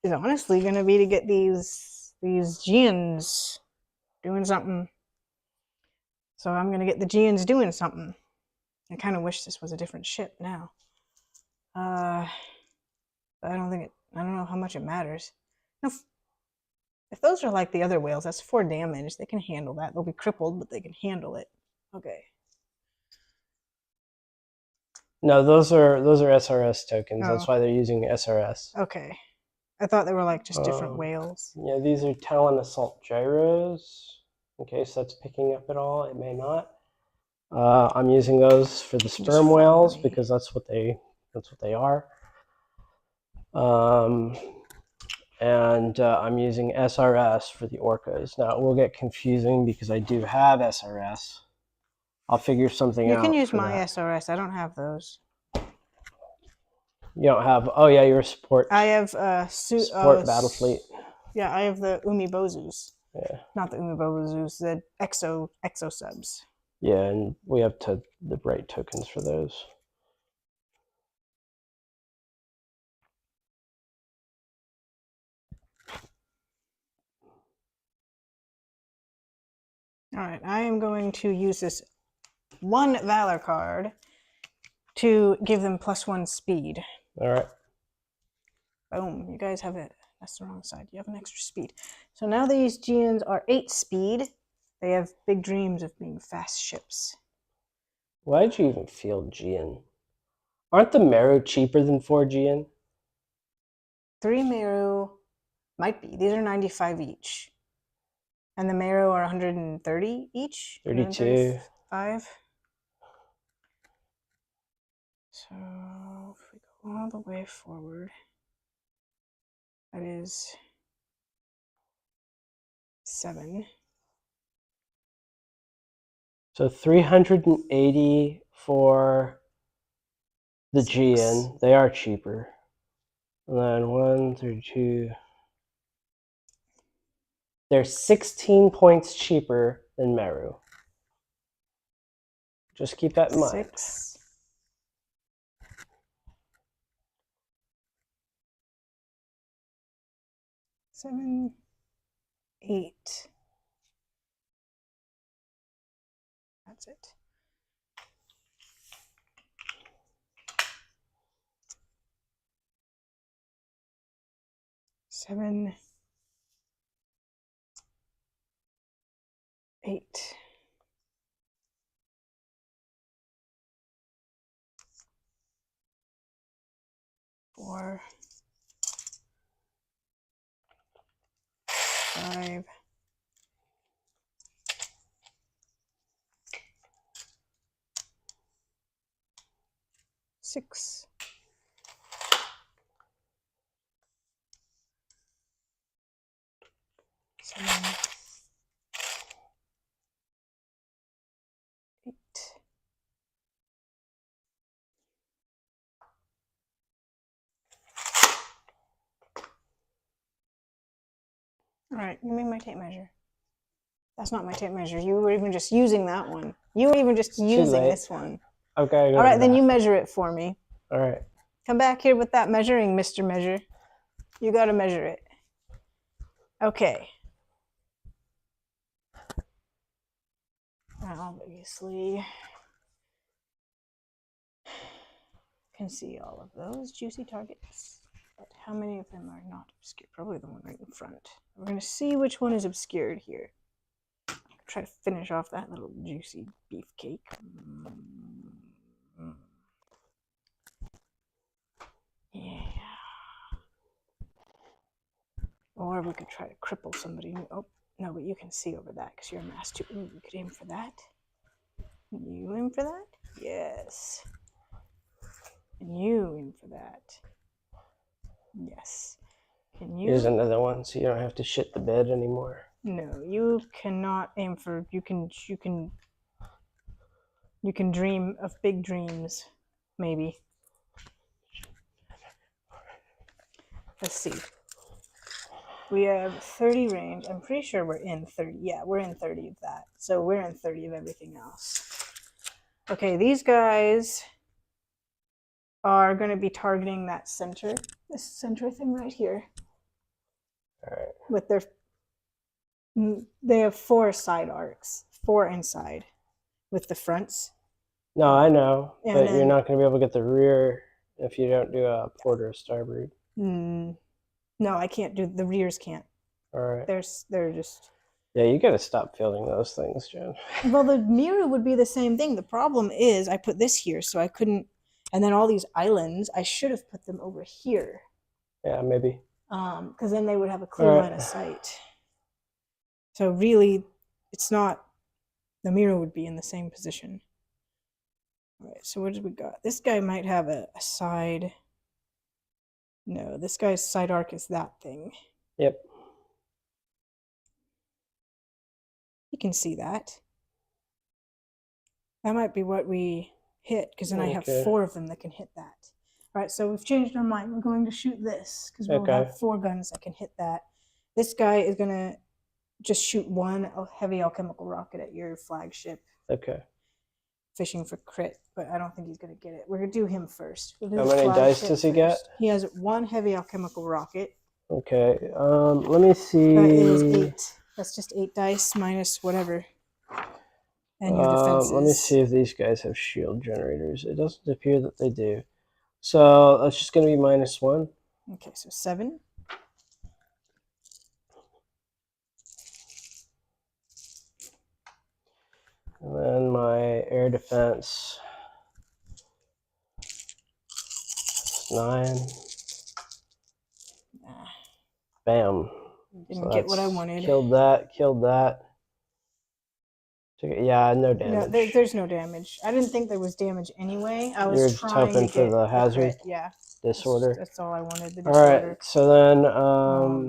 is honestly going to be to get these Geans doing something. So I'm going to get the Geans doing something. I kind of wish this was a different ship now. But I don't know how much it matters. No, if those are like the other whales, that's 4 damage. They can handle that. They'll be crippled, but they can handle it. Okay. No, those are SRS tokens. Oh. That's why they're using SRS. Okay. I thought they were like just different whales. Yeah, these are Talon Assault gyros. In case that's picking up at all, it may not. I'm using those for the sperm whales because that's what they are. And I'm using SRS for the orcas. Now it will get confusing because I do have SRS. I'll figure something out. You can use my SRS. I don't have those. You don't have? Oh yeah, you're a support. I have support battle fleet. Yeah, I have the Umibozus. Yeah. Not the Umibozus, the exo subs. Yeah, and we have the right tokens for those. All right, I am going to use this 1 Valor card to give them +1 speed. All right. Boom, you guys have it. That's the wrong side. You have an extra speed. So now these Geans are 8 speed. They have big dreams of being fast ships. Why did you even field Gean? Aren't the Meru cheaper than 4 Gean? 3 Meru might be. These are 95 each. And the Meru are 130 each? 32. 5. So if we go all the way forward, that is 7. So 380 for the 6. Gean. They are cheaper. And then 132. They're 16 points cheaper than Meru. Just keep that in mind. 6. 7, 8. That's it. 7, 8. 4, 5, 6, 7, All right, give me my tape measure. That's not my tape measure. You were even just using that one. You were even just using this one. Okay. All right, then you measure it for me. All right. Come back here with that measuring, Mr. Measure. You got to measure it. Okay. Obviously, can see all of those juicy targets. But how many of them are not obscured? Probably the one right in front. We're going to see which one is obscured here. Try to finish off that little juicy beefcake. Yeah. Or we could try to cripple somebody. Oh, no, but you can see over that because you're a mass too. Ooh, we could aim for that. You aim for that? Yes. And you aim for that. Yes. Can you? Here's another one, so you don't have to shit the bed anymore. No, you cannot aim for. You can dream of big dreams, maybe. Let's see. We have 30 range. I'm pretty sure we're in 30. Yeah, we're in 30 of that. So we're in 30 of everything else. Okay, these guys are going to be targeting that center. This center thing right here. All right. With their... They have 4 side arcs. 4 inside. With the fronts. No, I know. And but then, you're not going to be able to get the rear if you don't do a port or a starboard. No, I can't do. The rears can't. All right. They're just. Yeah, you got to stop fielding those things, Jen. Well, the mirror would be the same thing. The problem is I put this here, so I couldn't. And then all these islands, I should have put them over here. Yeah, maybe. Because then they would have a clear line of sight. So really, it's not. The mirror would be in the same position. All right. So what did we got? This guy might have a side. No, this guy's side arc is that thing. Yep. You can see that. That might be what we hit, because then I have 4 of them that can hit that. All right, so we've changed our mind. We're going to shoot this, because we'll have 4 guns that can hit that. This guy is going to just shoot 1 heavy alchemical rocket at your flagship. Okay. Fishing for crit, but I don't think he's going to get it. We're going to do him first. How many dice does he get? He has 1 heavy alchemical rocket. Okay. Let me see. That is 8. That's just 8 dice minus whatever. And your defenses. Let me see if these guys have shield generators. It doesn't appear that they do. So that's just going to be -1. Okay, so 7. And then my air defense, 9. Bam. Didn't get what I wanted. Killed that. Yeah, no damage. No, there's no damage. I didn't think there was damage anyway. I was You're just trying hoping to for get the hazard? Yeah. Disorder. That's all I wanted. The disorder. disorder. All right, so then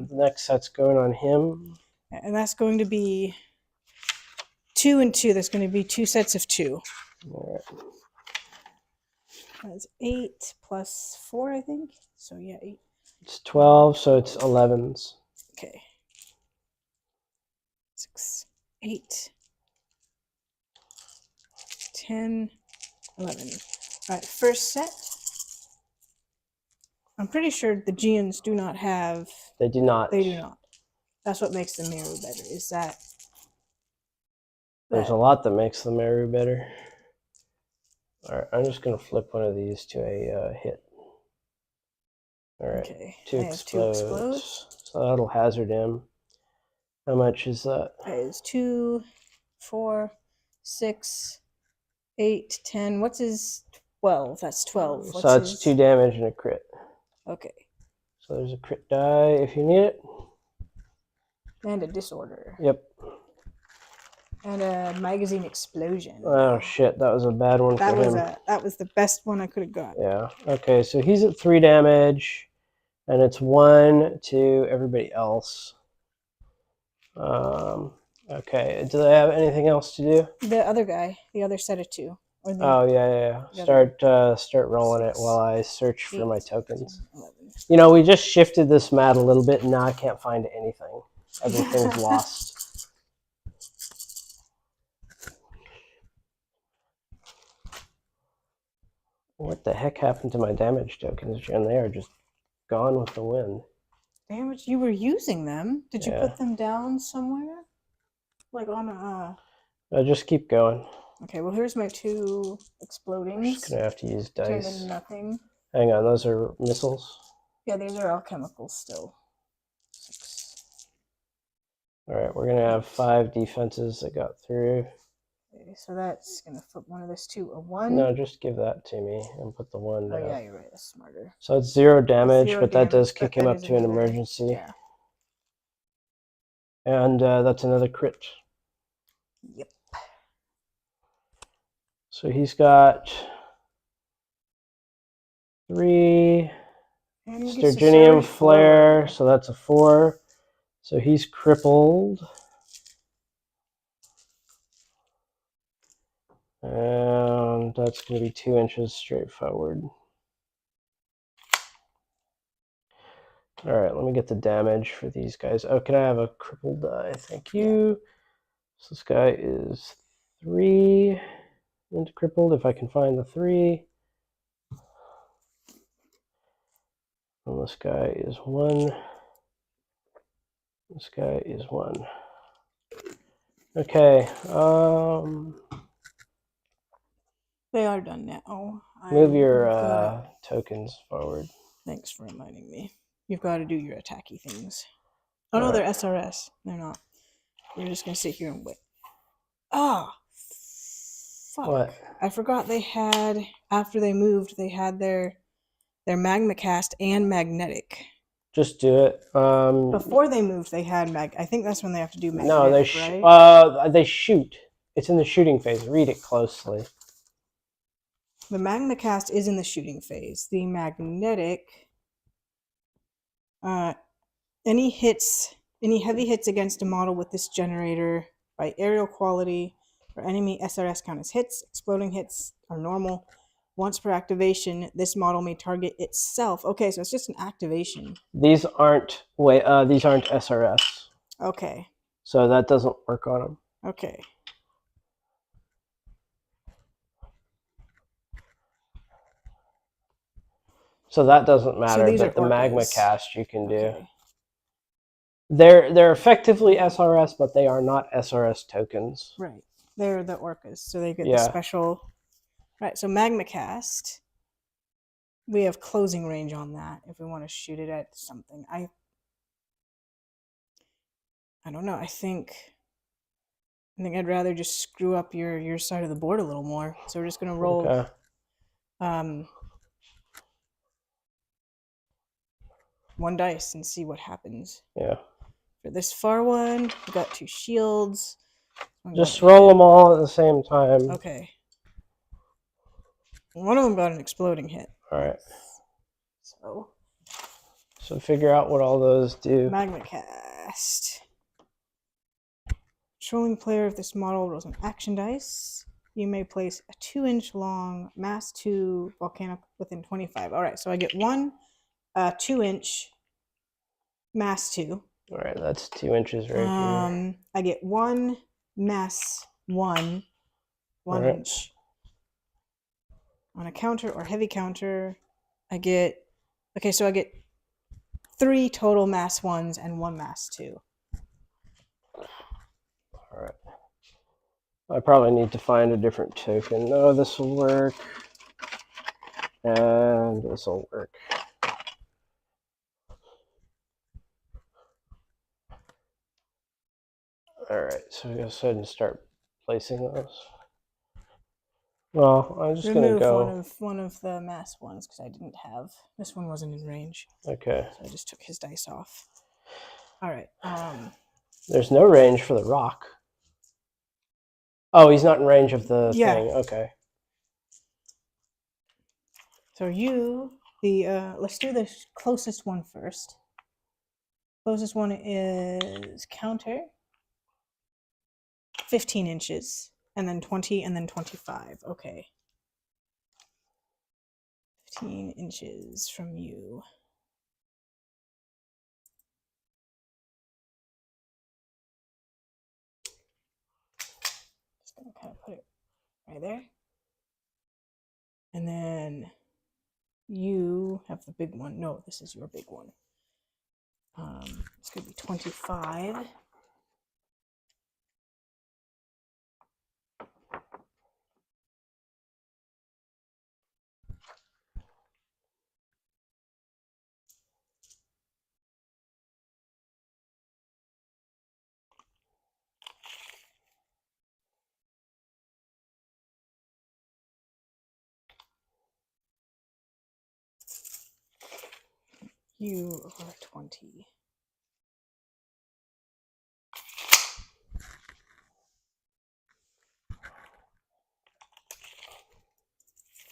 the next set's going on him. And that's going to be 2 and 2. That's going to be 2 sets of 2. All right. That's 8 plus 4, I think. So yeah, 8. It's 12, so it's 11s. Okay. 6, 8, 10, 11. All right, first set. I'm pretty sure the Geans do not have... They do not. They do not. That's what makes the mirror better, is that... There's a lot that makes the mirror better. All right, I'm just going to flip one of these to a hit. All right, okay. 2 explodes. So that'll hazard him. How much is that? That is 2, 4, 6, 8, 10. What's his 12? That's 12. So that's 2 damage and a crit. Okay. So there's a crit die if you need it. And a disorder. Yep. And a magazine explosion. Oh shit, that was a bad one for him. That was the best one I could have got. Yeah. Okay, so he's at 3 damage, and it's 1 to everybody else. Okay. Do they have anything else to do? The other guy, the other set of 2. Oh yeah. Start rolling it while I search for my tokens. 11. You know, we just shifted this mat a little bit, and now I can't find anything. everything's lost. What the heck happened to my damage tokens? And they are just gone with the wind. Damage, you were using them. Did you Yeah. put them down somewhere? Like on a... Just keep going. Okay, well here's my 2 explodings. I'm just gonna have to use Turned dice. into nothing. Hang on, those are missiles? Yeah, these are all chemicals still. 6. Alright, we're gonna have 5 defenses that got through. Okay, so that's gonna flip one of this to a 1. No, just give that to me and put the 1 down. Oh yeah, you're right, that's smarter. So it's 0 damage, 0 but that does damage, kick but him that up is to an another- emergency. Yeah. And that's another crit. Yep. So he's got 3 And he gets to Sturginium surge Flare, forward. so that's a 4. So he's crippled. And that's going to be 2 inches straight forward. Alright, let me get the damage for these guys. Oh, can I have a crippled die? Thank you. Yeah. So this guy is 3 into crippled, if I can find the 3. And this guy is 1. This guy is 1. Okay. They are done now. Move your tokens forward. Thanks for reminding me. You've got to do your attacky things. Oh no, they're SRS. They're not. We're just gonna sit here and wait. Ah, fuck! What? I forgot they had, after they moved, they had their magma cast and magnetic. Just do it. Before they moved, they had I think that's when they have to do magnetic. No, they shoot. It's in the shooting phase. Read it closely. The magma cast is in the shooting phase. The magnetic, any heavy hits against a model with this generator by aerial quality or enemy SRS count as hits. Exploding hits are normal. Once per activation, this model may target itself. Okay, so it's just an activation. These aren't SRS. Okay. So that doesn't work on them. Okay. So that doesn't matter, so but the orcas. magma cast you can do. Okay. They're effectively SRS, but they are not SRS tokens. Right. They're the orcas, so they get the special. Right, so magma cast. We have closing range on that if we want to shoot it at something. I don't know. I think I'd rather just screw up your side of the board a little more. So we're just gonna roll. Okay. 1 dice and see what happens. Yeah. For this far one, we got 2 shields. Just roll them all at the same time. Okay. One of them got an exploding hit. All right. So figure out what all those do. Magma cast. Controlling player of this model rolls an action dice. You may place a 2-inch long mass 2 volcanic within 25. All right, so I get 1 2-inch mass 2. All right, that's 2 inches right here. I get 1 mass 1 inch on a counter or heavy counter. I get 3 total mass 1s and 1 mass 2. All right. I probably need to find a different token. No, this will work. And this will work. All right, so go ahead and start placing those. Well, I'm just going to go... one of the mass ones because I didn't have... This one wasn't in range. Okay. So I just took his dice off. All right. There's no range for the rock. Oh, he's not in range of the thing. Okay. So let's do the closest one first. Closest one is counter. 15 inches. And then 20, and then 25. Okay. 15 inches from you. kind of put it right there. And then you have the big one. No, this is your big one. It's going to be 25. You are 20.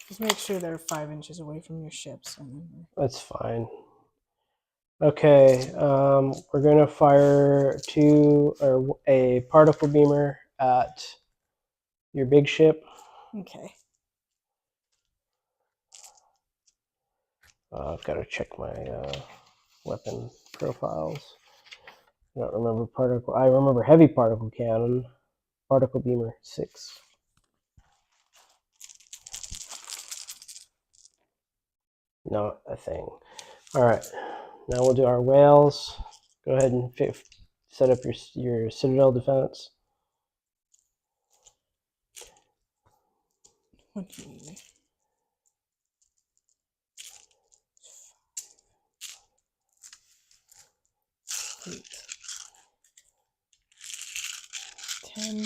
Just make sure they're 5 inches away from your ships. That's fine. Okay, we're going to fire a particle beamer at your big ship. Okay. I've got to check my weapon profiles. I don't remember particle. I remember heavy particle cannon. Particle beamer 6. Not a thing. All right, now we'll do our whales. Go ahead and set up your citadel defense. 20. 8. 10.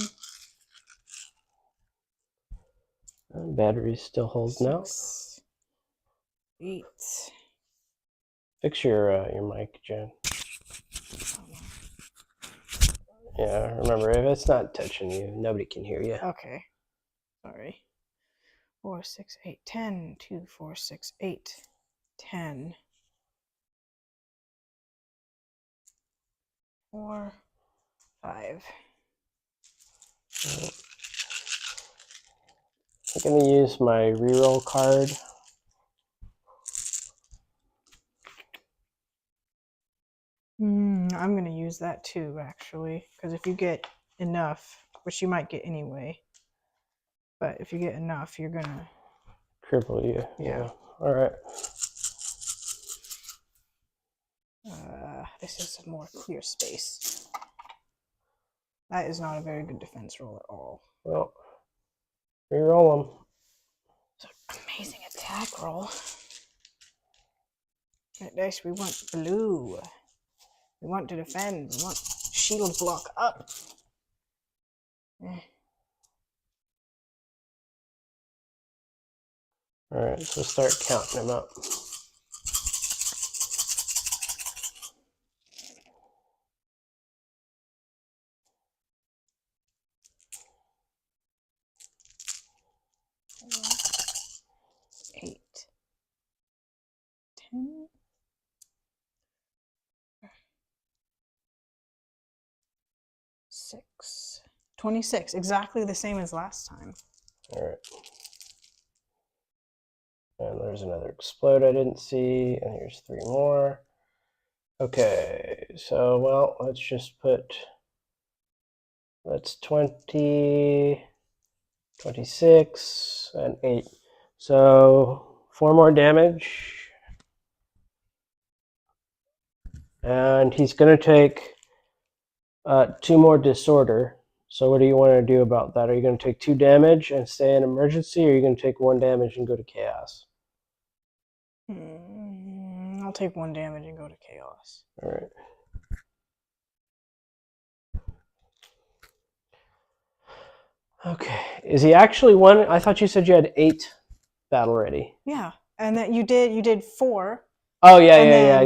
Batteries still holding out. 8. Fix your mic, Jen. Yeah, remember, if it's not touching you, nobody can hear you. Okay. Sorry. 4, 6, 8, 10. 2, 4, 6, 8. 10. 4, 5. I'm going to use my reroll card. I'm going to use that too, actually, because if you get enough, which you might get anyway, but if you get enough, you're going to Cripple you. Yeah. All right. This is a more clear space. That is not a very good defense roll at all. Well, reroll them. It's an amazing attack roll. Right, dice, we want blue. We want to defend. We want shield block up. All right, so start counting them up. Eight. 10. 6. 26. Exactly the same as last time. All right. And there's another explode I didn't see, and here's 3 more. Okay, so, well, let's just put, that's 20, 26, and 8. So 4 more damage. And he's going to take 2 more disorder. So what do you want to do about that? Are you going to take 2 damage and stay in emergency, or are you going to take 1 damage and go to chaos? I'll take 1 damage and go to chaos. All right. Okay. Is he actually 1? I thought you said you had 8 battle ready. Yeah, and that you did 4. Oh yeah.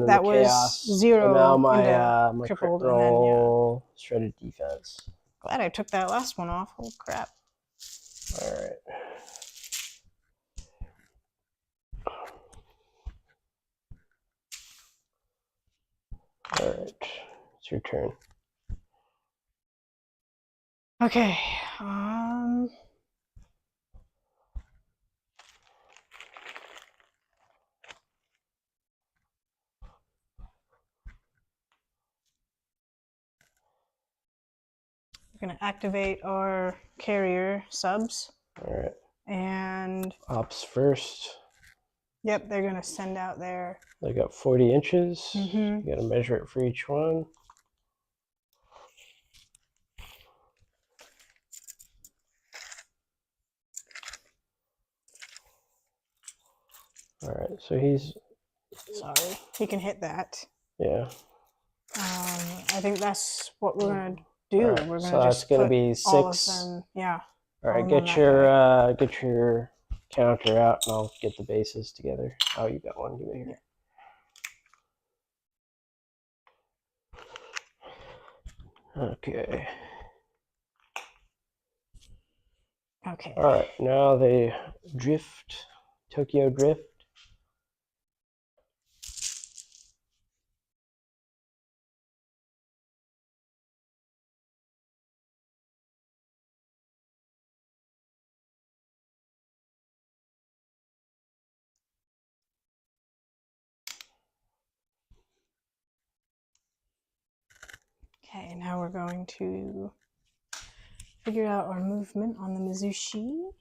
That was chaos. 0. And now my into my crit crippled, roll, and then shredded defense. Glad I took that last one off. Oh crap! All right. All right. It's your turn. Okay. We're going to activate our carrier subs. All right. And Ops first. Yep, they're going to send out their... They got 40 inches. Mm-hmm. You got to measure it for each one. All right, so he's... Sorry, he can hit that. Yeah. I think that's what we're going to do. Right, we're going so to that's just going to put be all of 6. them, yeah. All right, get your get your counter out, and I'll get the bases together. Oh, you got one. Give it here. Yeah. Okay. Okay. All right, now they drift. Tokyo Drift. Okay, now we're going to figure out our movement on the Mizushi.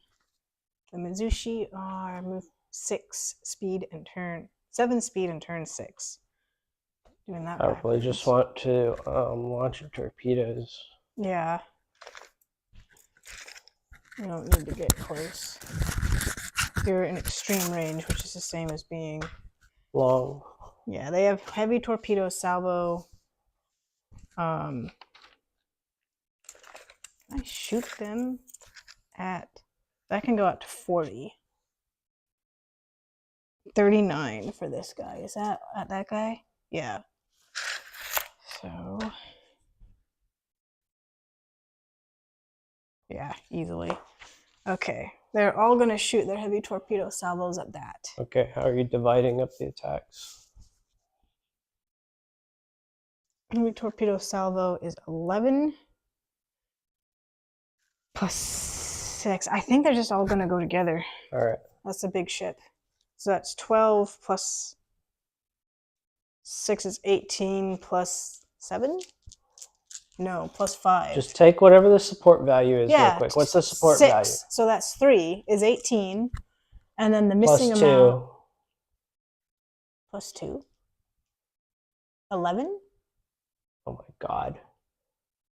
The Mizushi are move 6 speed and turn 7 speed and turn 6. Doing that backwards. Probably just want to launch your torpedoes. Yeah. You don't need to get close. You're in extreme range, which is the same as being long. Yeah, they have heavy torpedo salvo. I shoot them at... That can go up to 40. 39 for this guy. Is that at that guy? Yeah. So... Yeah, easily. Okay. They're all going to shoot their heavy torpedo salvos at that. Okay, how are you dividing up the attacks? Heavy torpedo salvo is 11 plus 6. I think they're just all going to go together. All right. That's a big ship. So that's 12 plus 6 is 18 plus 7? No, plus 5. Just take whatever the support value is real quick. What's the support 6. value? So that's 3 is 18. And then the missing Plus amount... 2. Plus 2? 11? Oh my god.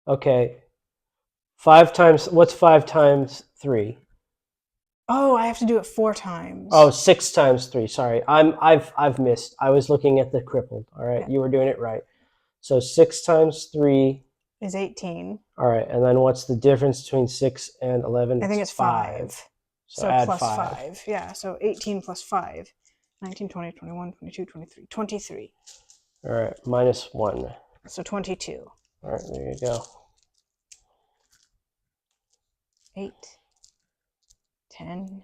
Okay. 5 times... What's 5 times 3? Oh, I have to do it 4 times. Oh, 6 times 3. Sorry. I've missed. I was looking at the crippled. All right. Yeah. You were doing it right. So 6 times 3... is 18. All right. And then what's the difference between 6 and 11? I think it's 5. So add plus 5. Yeah, so 18 plus 5. 19, 20, 21, 22, 23. 23. All right. Minus 1. So 22. All right. There you go. 8. 10.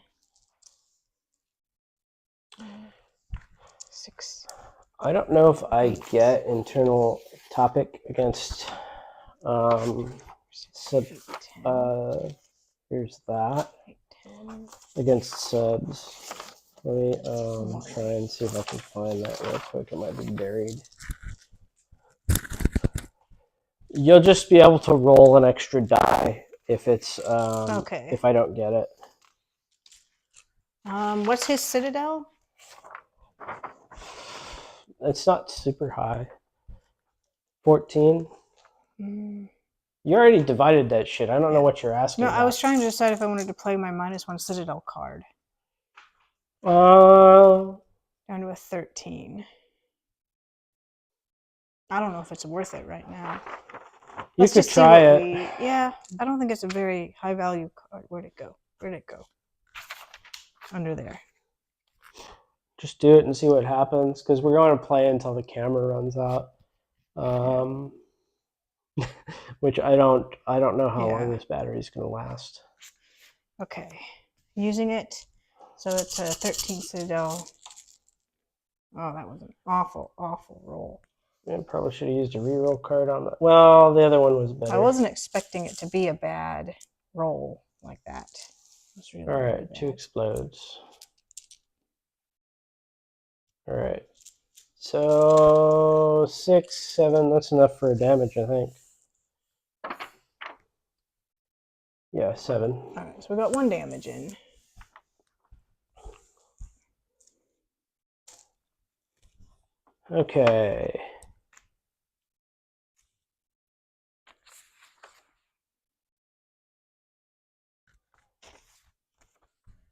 6. I don't know if I get internal topic against here's that. 10. Against subs. Let me try and see if I can find that real quick. It might be buried. You'll just be able to roll an extra die if it's okay. If I don't get it. What's his citadel? It's not super high. 14. Mm. You already divided that shit. I don't know what you're asking. No, about. I was trying to decide if I wanted to play my -1 citadel card. Down to a 13. I don't know if it's worth it right now. You could try it. Yeah, I don't think it's a very high value card. Where'd it go? Where'd it go? Under there. Just do it and see what happens, because we're going to play until the camera runs out. Which I don't know how long this battery is going to last. Okay, using it. So it's a 13 citadel. Oh, that was an awful, awful roll. Yeah, probably should have used a reroll card on that. Well, the other one was better. I wasn't expecting it to be a bad roll like that. Really all right, 2 explodes. All right. So 6, 7, that's enough for damage, I think. Yeah, 7. All right, so we got 1 damage in. Okay.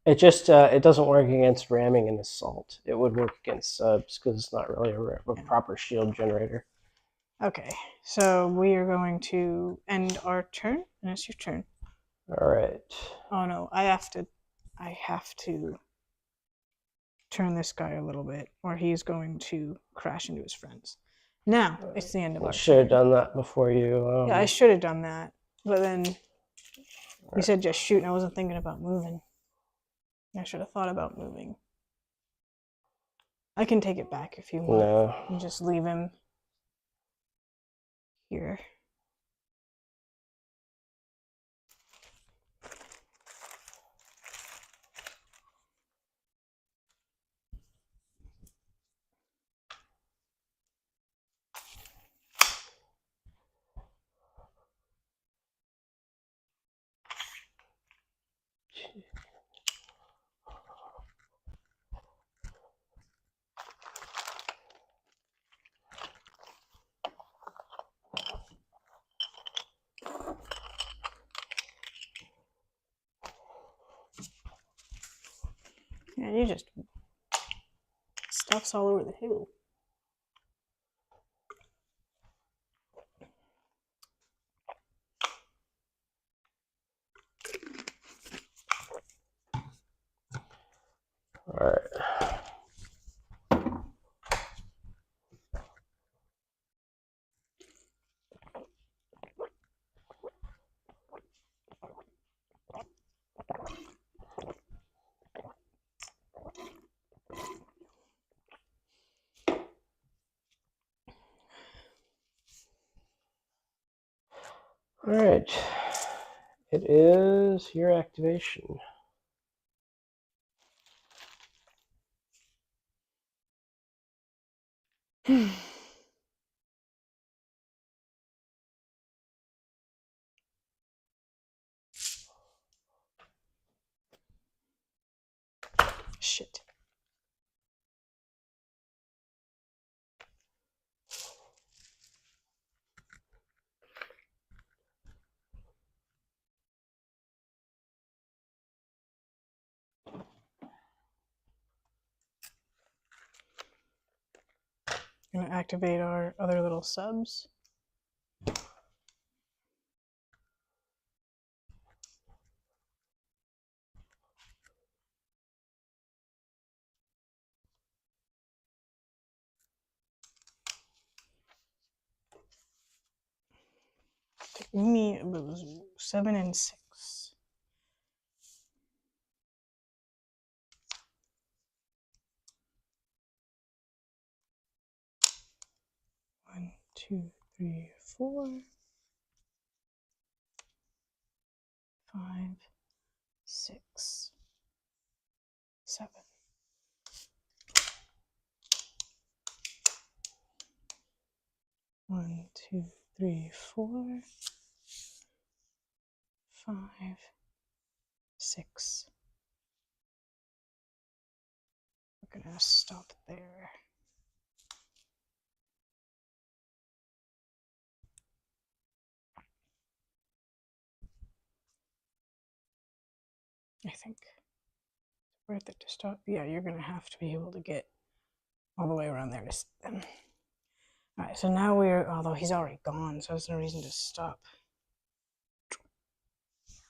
It just it doesn't work against ramming and assault. It would work against subs because it's not really a proper shield generator. Okay, so we are going to end our turn, and it's your turn. All right. Oh no, I have to turn this guy a little bit, or he's going to crash into his friends. Now it's the end of our Should have turn. done that before you. Yeah, I should have done that, but then you said just shoot, and I wasn't thinking about moving. I should have thought about moving. I can take it back if you want. No. And just leave him here. And you just stuff's all over the table. All right. All right. It is your activation. Shit. Gonna activate our other little subs. Took me it was 7 and 6. One, 2, 3, 4, 5, 6, 7. One, 2, 3, 4, 5, 6. We're gonna stop there. I think we're at the stop. Yeah, you're gonna have to be able to get all the way around there to see them. All right, so now although he's already gone, so there's no reason to stop.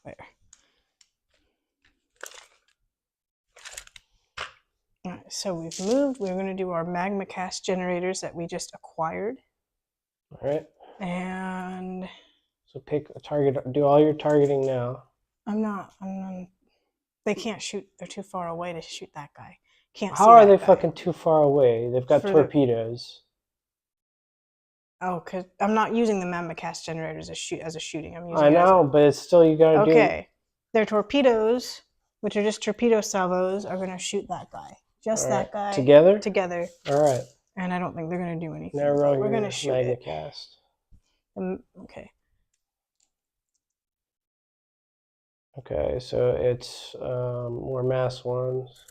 There. All right, so we've moved. We're going to do our magma cast generators that we just acquired. All right. And so pick a target. Do all your targeting now. I'm not. They can't shoot. They're too far away to shoot that guy. Can't. How are they fucking too far away? They've got torpedoes. Oh, cause I'm not using the magma cast generators as a shooting. I'm using. I know, but it's still you gotta do. Okay, their torpedoes, which are just torpedo salvos, are gonna shoot that guy. Just that guy. Together. Together. All right. And I don't think they're gonna do anything. Now we're gonna shoot magma it. Cast. Okay. Okay, so it's more mass ones.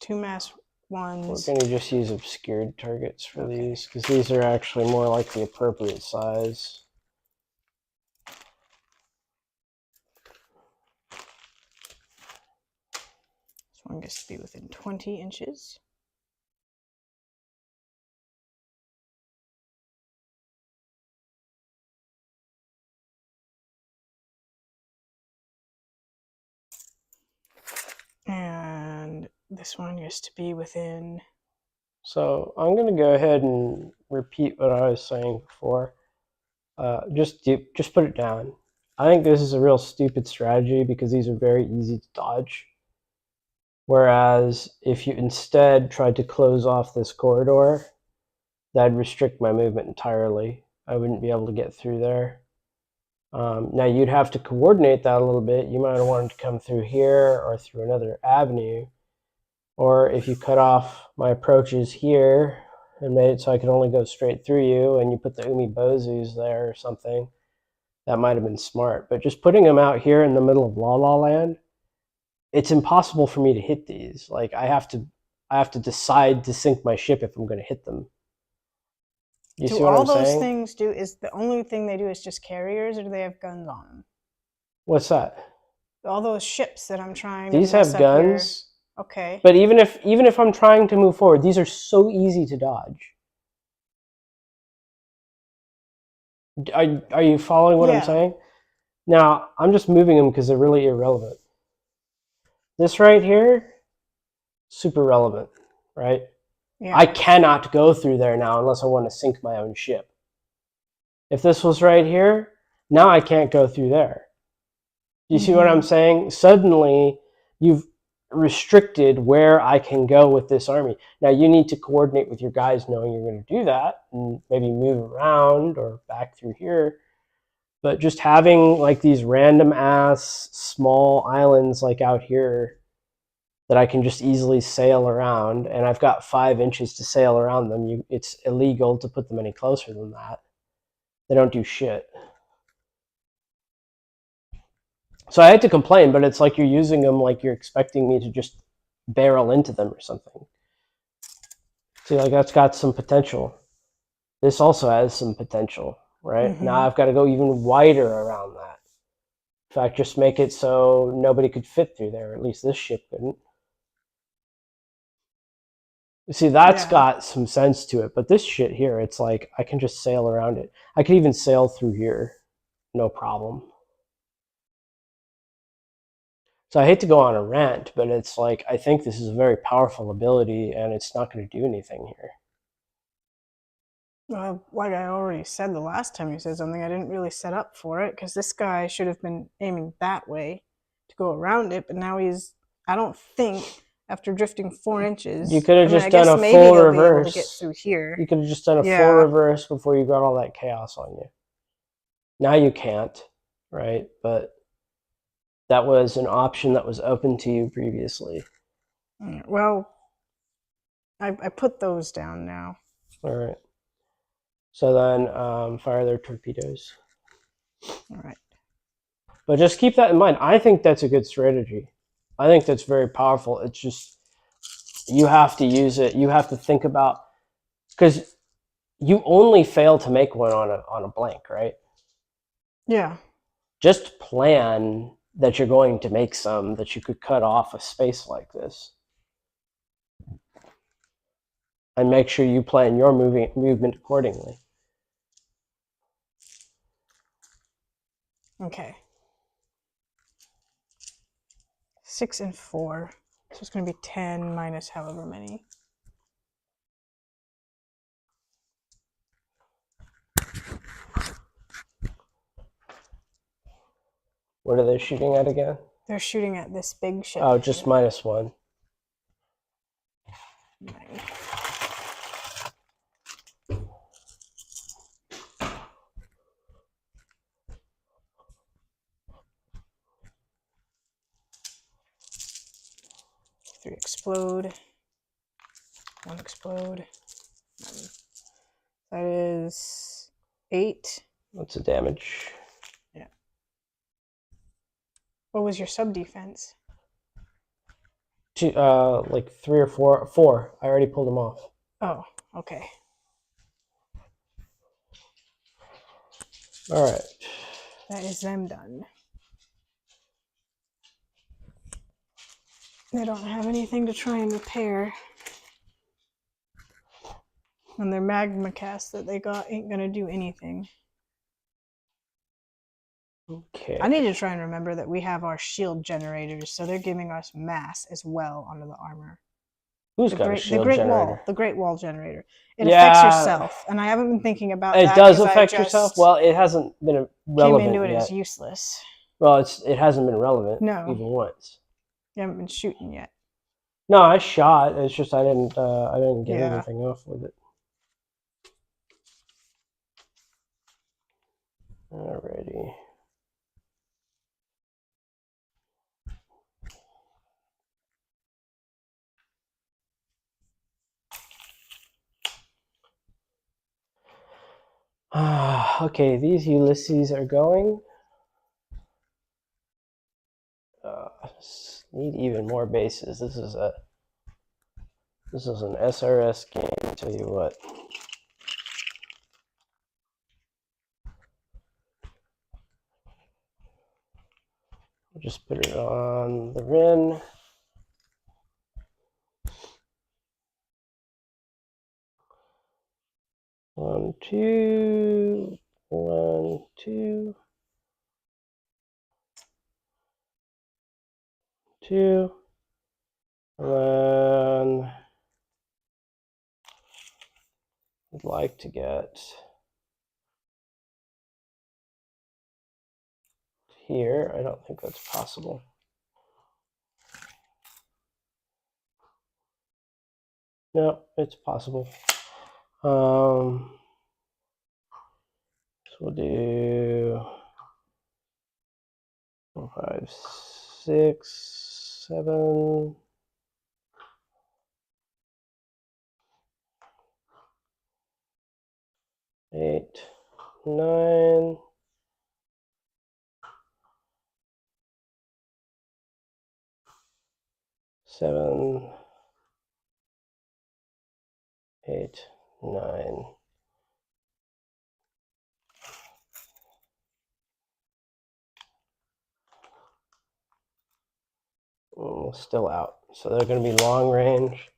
2 mass We're ones. going to just use obscured targets for Okay. these, because these are actually more like the appropriate size. This one gets to be within 20 inches. And this one gets to be within... So I'm going to go ahead and repeat what I was saying before. Just put it down. I think this is a real stupid strategy because these are very easy to dodge. Whereas if you instead tried to close off this corridor, that'd restrict my movement entirely. I wouldn't be able to get through there. Now you'd have to coordinate that a little bit. You might have wanted to come through here or through another avenue. Or if you cut off my approaches here and made it so I could only go straight through you and you put the Umibozus there or something, that might have been smart. But just putting them out here in the middle of La La Land, it's impossible for me to hit these. Like I have to decide to sink my ship if I'm going to hit them. You see what I'm saying? all those things do is the only thing they do is just carriers, or do they have guns on them? What's that? All those ships that I'm trying These to mess have up here. guns. Okay. But even if I'm trying to move forward, these are so easy to dodge. Are you following what I'm saying? Now, I'm just moving them because they're really irrelevant. This right here, super relevant, right? Yeah. I cannot go through there now unless I want to sink my own ship. If this was right here, now I can't go through there. Do you see what I'm saying? Suddenly, you've restricted where I can go with this army. Now, you need to coordinate with your guys knowing you're going to do that and maybe move around or back through here. But just having like these random ass small islands like out here that I can just easily sail around, and I've got 5 inches to sail around them. It's illegal to put them any closer than that. They don't do shit. So I had to complain, but it's like you're using them like you're expecting me to just barrel into them or something. See, like that's got some potential. This also has some potential, right? Now I've got to go even wider around that. In fact, just make it so nobody could fit through there. At least this ship couldn't. You see, that's got some sense to it. But this shit here, it's like I can just sail around it. I could even sail through here. No problem. So I hate to go on a rant, but it's like I think this is a very powerful ability, and it's not going to do anything here. Well, like I already said the last time you said something, I didn't really set up for it because this guy should have been aiming that way to go around it, but now he's, I don't think, after drifting 4 inches. You could have just I done guess a maybe full he'll be able to reverse. get through here. You could have just done a full reverse before you got all that chaos on you. Now you can't, right? But that was an option that was open to you previously. Well, I put those down now. All right. So then fire their torpedoes. All right. But just keep that in mind. I think that's a good strategy. I think that's very powerful. It's just you have to use it. You have to think about, because you only fail to make one on a blank, right? Yeah. Just plan that you're going to make some that you could cut off a space like this. And make sure you plan your movement accordingly. Okay. 6 and 4. So it's going to be 10 minus however many. What are they shooting at again? They're shooting at this big ship. Oh, just -1. 9. Three explode. 1 explode. That is 8. What's the damage? Yeah. What was your sub defense? Like 3 or 4. 4. I already pulled them off. Oh, okay. All right. That is them done. They don't have anything to try and repair. And their magma cast that they got ain't gonna do anything. Okay. I need to try and remember that we have our shield generators, so they're giving us mass as well onto the armor. Who's got a shield generator? The Great Wall generator. It affects yourself, and I haven't been thinking about that. It does affect yourself? Well, it hasn't been relevant came into it yet. as useless. Well, it hasn't been relevant No. even once. You haven't been shooting yet. No, I shot. It's just I didn't get anything off with it. Alrighty. Okay, these Ulysses are going. Need even more bases. This is an SRS game, I'll tell you what. I'll just put it on the Rin. One, two, 1, 2, 2, and then I'd like to get here. I don't think that's possible. No, it's possible. So we'll do 4, 5, 6, 7, 8, 9, 7, 8, 9. Still out. So they're going to be long range.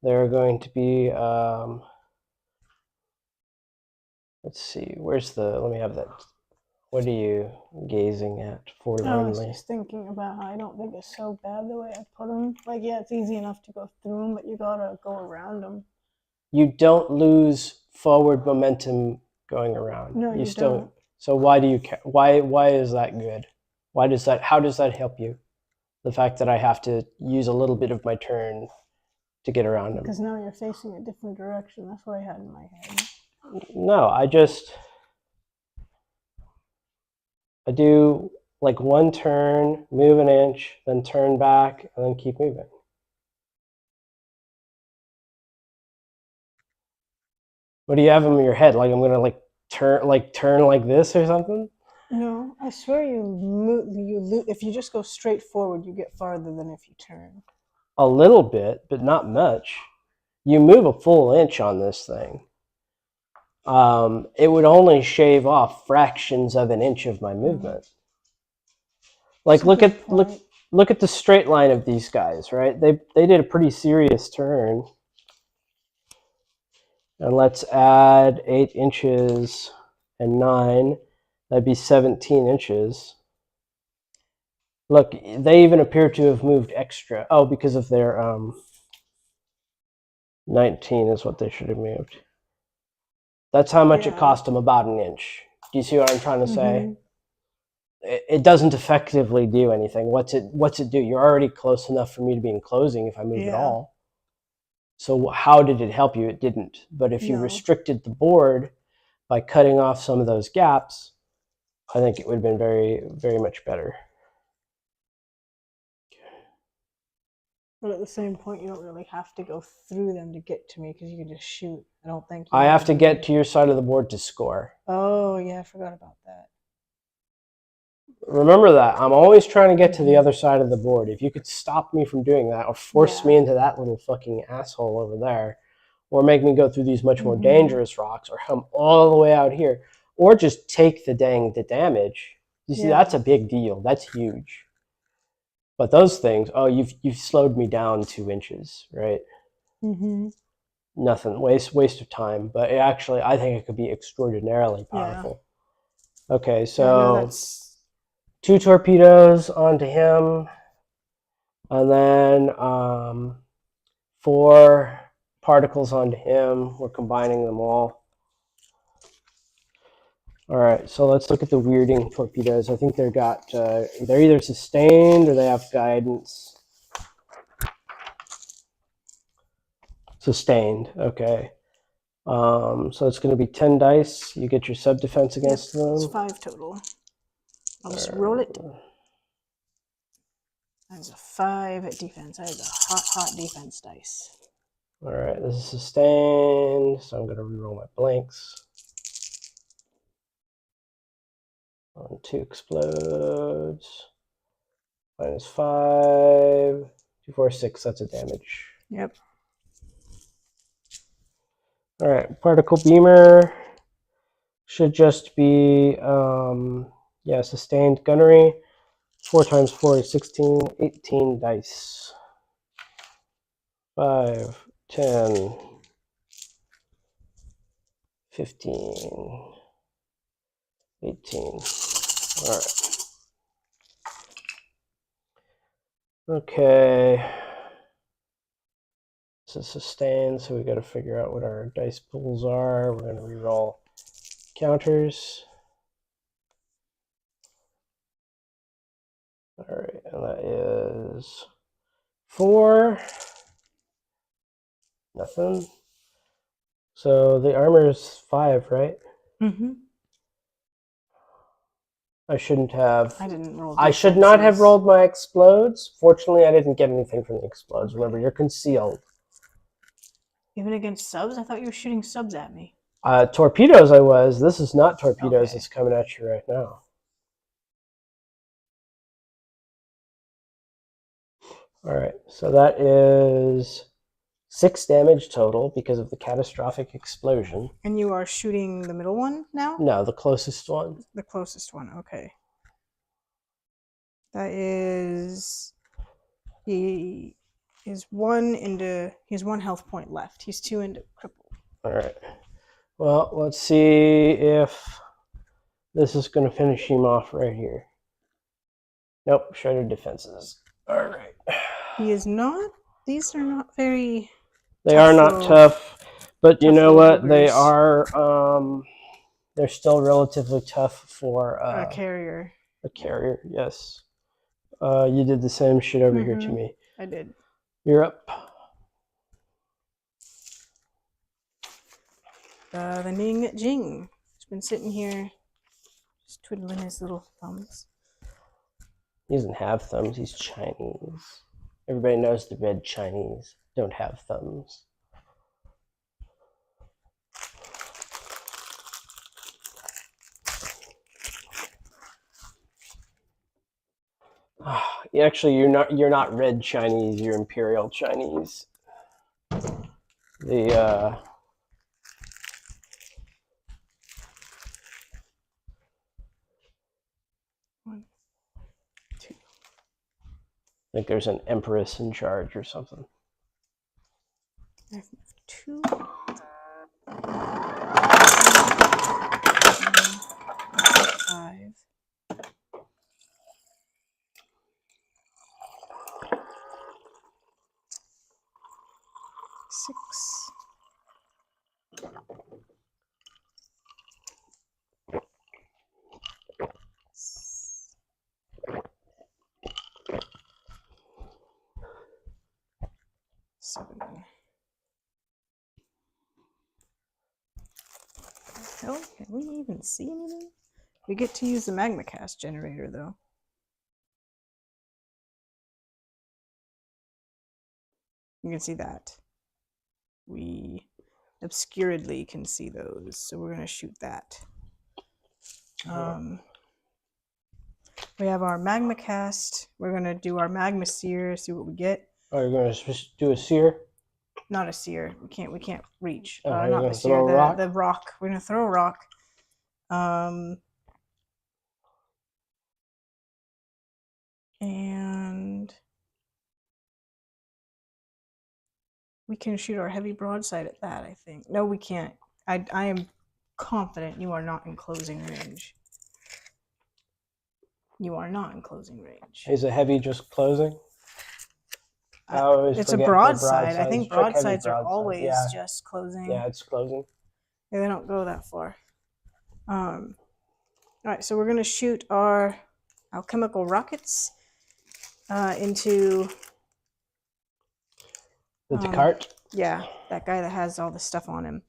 They're going to be, let's see, where's the, let me have that. What are you gazing at forlornly? I was just thinking about how I don't think it's so bad the way I put them. Like, yeah, it's easy enough to go through them, but you gotta go around them. You don't lose forward momentum going around. No, you still don't. So why do you why is that good? How does that help you? The fact that I have to use a little bit of my turn to get around them. Because now you're facing a different direction. That's what I had in my head. No, I do like one turn, move an inch, then turn back, and then keep moving. What do you have in your head? Like I'm gonna turn like this or something? No, I swear if you just go straight forward, you get farther than if you turn. A little bit, but not much. You move a full inch on this thing. It would only shave off fractions of an inch of my movement. Like look at the straight line of these guys, right? They did a pretty serious turn. And let's add 8 inches and 9. That'd be 17 inches. Look, they even appear to have moved extra. Oh, because of their 19 is what they should have moved. That's how much it cost them, about an inch. Do you see what I'm trying to say? It doesn't effectively do anything. What's it do? You're already close enough for me to be enclosing if I move at all. So how did it help you? It didn't. But if you restricted the board by cutting off some of those gaps, I think it would have been very, very much better. But at the same point, you don't really have to go through them to get to me because you can just shoot. I don't think I have to get to your side of the board to score. Oh, yeah, I forgot about that. Remember that. I'm always trying to get to the other side of the board. If you could stop me from doing that, or force me into that little fucking asshole over there, or make me go through these much more dangerous rocks, or come all the way out here, or just take the damage. You see, that's a big deal. That's huge. But those things, oh, you've slowed me down 2 inches, right? Nothing, waste of time. But actually, I think it could be extraordinarily powerful. Okay, so 2 torpedoes onto him, and then 4 particles onto him. We're combining them all. All right, so let's look at the weirding torpedoes. I think they're either sustained or they have guidance. Sustained, okay. So it's going to be 10 dice. You get your sub defense against them. It's 5 total. I'll just roll it. That's a 5 at defense. That is a hot defense dice. All right, this is sustained, so I'm going to reroll my blanks. 1, 2 explodes. -5. 2, 4, 6. That's a damage. Yep. All right, particle beamer should just be sustained gunnery. 4 times 4 is 16. 18 dice. 5, 10, 15, 18. All right. Okay. This is sustained, so we got to figure out what our dice pools are. We're going to reroll counters. All right, and that is 4. Nothing. So the armor is 5, right? I shouldn't have. I didn't roll. I should not have rolled my explodes. Fortunately, I didn't get anything from the explodes. Remember, you're concealed. Even against subs? I thought you were shooting subs at me. Torpedoes I was. This is not torpedoes that's coming at you right now. All right, so that is 6 damage total because of the catastrophic explosion. And you are shooting the middle one now? No, the closest one. The closest one, okay. That is... He has 1 health point left. He's 2 into cripple. All right. Well, let's see if this is going to finish him off right here. Nope, shredded defenses. All right. He is not. These are not very. They are not tough, but you know what? They are. They're still relatively tough for a carrier. A carrier, yes. You did the same shit over here to me. I did. You're up. The Ning Jing. He's been sitting here, just twiddling his little thumbs. He doesn't have thumbs. He's Chinese. Everybody knows the red Chinese don't have thumbs. Actually, you're not red Chinese. You're Imperial Chinese. The 1, 2. I think there's an empress in charge or something. I have 2. 5. 6. 7. Hell, can we even see anything? We get to use the magma cast generator though. You can see that. We obscuredly can see those, so we're gonna shoot that. We have our magma cast. We're gonna do our magma sear, see what we get. Oh, you're gonna just do a sear? Not a sear. We can't reach. Oh, you're Not gonna the sear. throw a rock? The rock. We're gonna throw a rock. And we can shoot our heavy broadside at that, I think. No, we can't. I am confident you are not in closing range. You are not in closing range. Is a heavy just closing? I always It's a forget broadside. I broadsides. think Check heavy broadsides are broadside. always Yeah. just closing. Yeah, it's closing. Yeah, they don't go that far. All right, so we're gonna shoot our alchemical rockets into The cart? yeah, that guy that has all the stuff on him.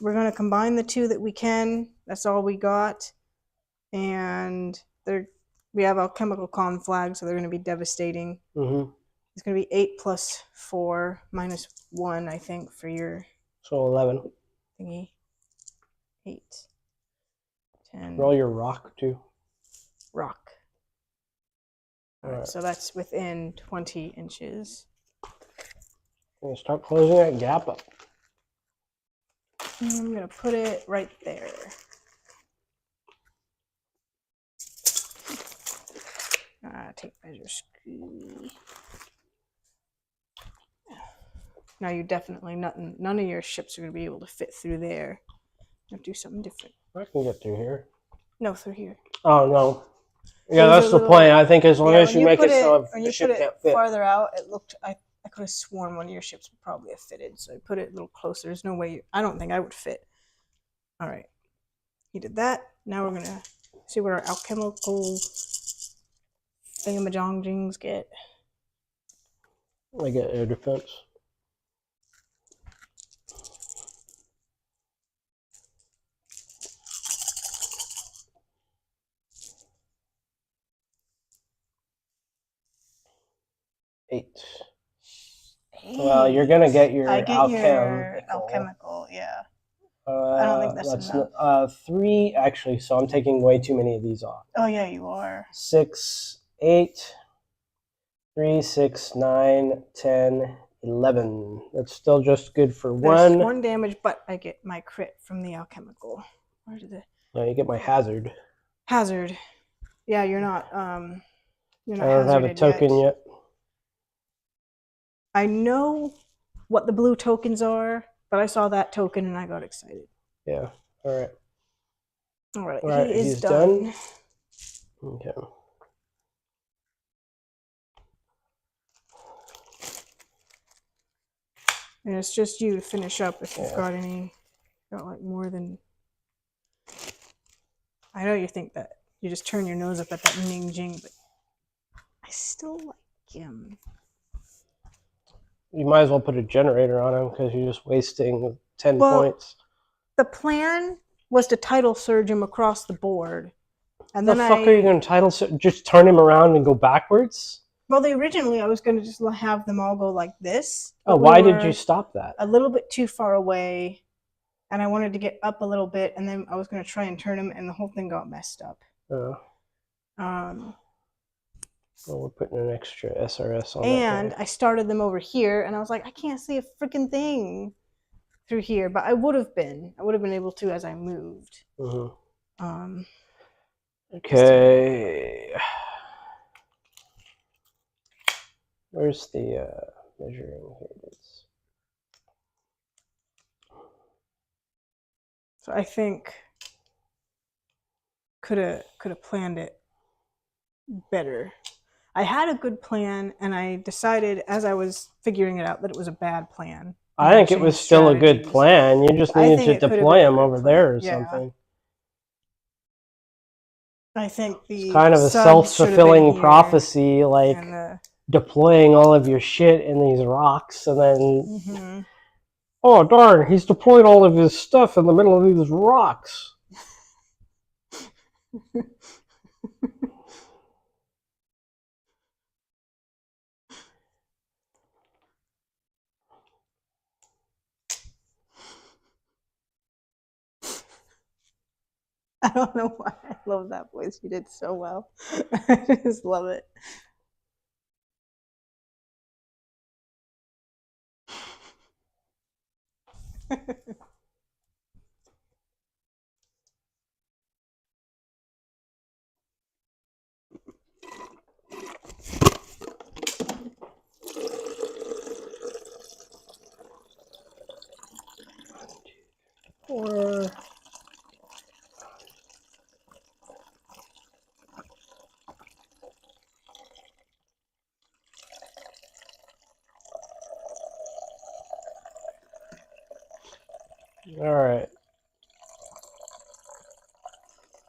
We're gonna combine the two that we can. That's all we got, and we have alchemical conflag, so they're gonna be devastating. Mm-hmm. It's gonna be 8 plus 4 minus 1, I think, for your So 11. thingy. 8, 10. Roll your rock too. Rock. All right, so that's within 20 inches. I'm gonna start closing that gap up. And I'm gonna put it right there. Take measure screw. Now you definitely none of your ships are gonna be able to fit through there. You have to do something different. I can get through here. No, through here. Oh no. Yeah, There's that's the plan. I think as long as you make it so when the you ship put can't it fit. farther out, it looked. I could have sworn one of your ships would probably have fitted, so I put it a little closer. There's no way. I don't think I would fit. All right, he did that. Now we're gonna see what our alchemical thingamajongjings get. I get air defense. Eight. Well, you're gonna get your alchemical, yeah. I don't think that's enough. 3 actually. So I'm taking way too many of these off. Oh yeah, you are. 6, 8, 3, 6, 9, 10, 11. That's still just good for There's 1. 1 damage, but I get my crit from the alchemical. Where did the No, you get my hazard. hazard? Yeah, you're not. You're not. I don't have a token yet. I know what the blue tokens are, but I saw that token and I got excited. Yeah. All right. All right. All right. He is He's done. Okay. And it's just you to finish up if you've got any. Got like more than. I know you think that you just turn your nose up at that Ning Jing, but I still like him. You might as well put a generator on him because you're just wasting 10 points. The plan was to tidal surge him across the board. And the fuck are you going to tidal surge? Just turn him around and go backwards? Well, originally I was going to just have them all go like this. Oh, why did you stop that? A little bit too far away, and I wanted to get up a little bit, and then I was going to try and turn him, and the whole thing got messed up. Oh. Well, we're putting an extra SRS on and I started them over here, and I was like, I can't see a freaking thing through here, but I would have been able to as I moved. Mm-hmm. Okay. Where's the measuring? Here it is. So I think could have planned it better. I had a good plan, and I decided as I was figuring it out that it was a bad plan. I think it was still a good plan. You just needed to deploy them over there or something. I think it's kind of a self-fulfilling prophecy, like deploying all of your shit in these rocks, and then, oh darn, he's deployed all of his stuff in the middle of these rocks. I don't know why I love that voice. You did so well. I just love it. Or all right.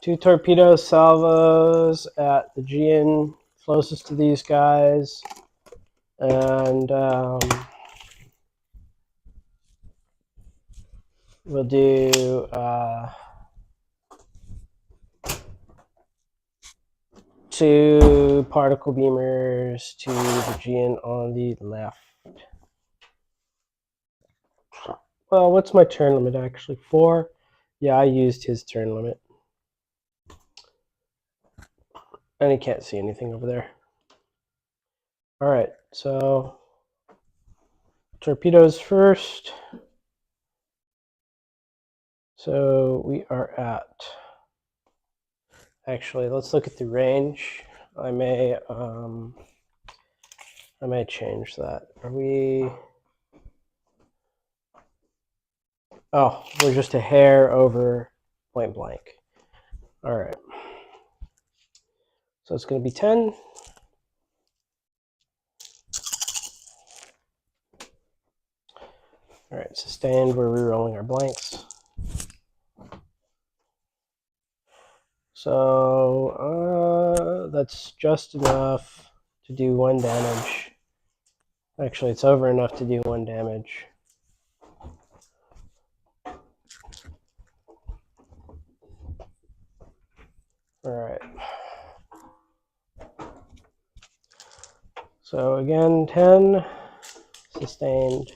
2 torpedo salvos at the GN closest to these guys, and we'll do 2 particle beamers to the GN on the left. Well, what's my turn limit actually? 4? Yeah, I used his turn limit. And he can't see anything over there. All right, so torpedoes first. So we are at, actually, let's look at the range. I may change that. Are we? Oh, we're just a hair over point blank. All right. So it's going to be 10. All right, sustained, we're re-rolling our blanks. So that's just enough to do 1 damage. Actually, it's over enough to do 1 damage. All right. So again, 10, sustained.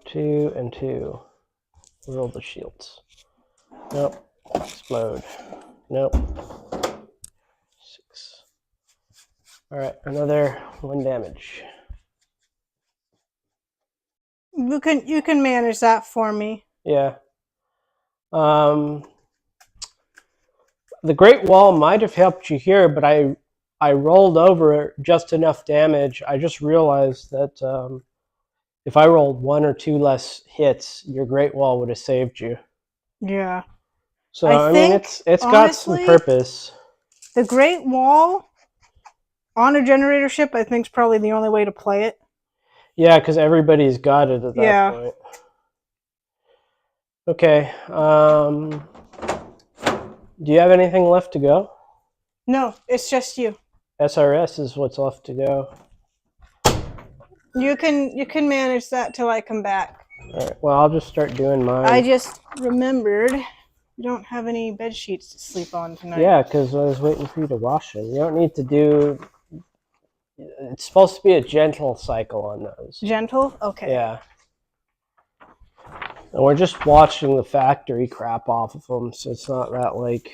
2 and 2. Roll the shields. Nope. Explode. Nope. 6. All right, another 1 damage. You can manage that for me. Yeah. The Great Wall might have helped you here, but I rolled over just enough damage. I just realized that if I rolled 1 or 2 less hits, your Great Wall would have saved you. Yeah. So I mean, it's got some purpose. The Great Wall on a generator ship, I think, is probably the only way to play it. Yeah, because everybody's got it at that point. Okay. Do you have anything left to go? No, it's just you. SRS is what's left to go. You can manage that till I come back. All right. Well, I'll just start doing mine. I just remembered you don't have any bed sheets to sleep on tonight. Yeah, because I was waiting for you to wash them. You don't need to do. It's supposed to be a gentle cycle on those. Gentle? Okay. Yeah. And we're just watching the factory crap off of them, so it's not that like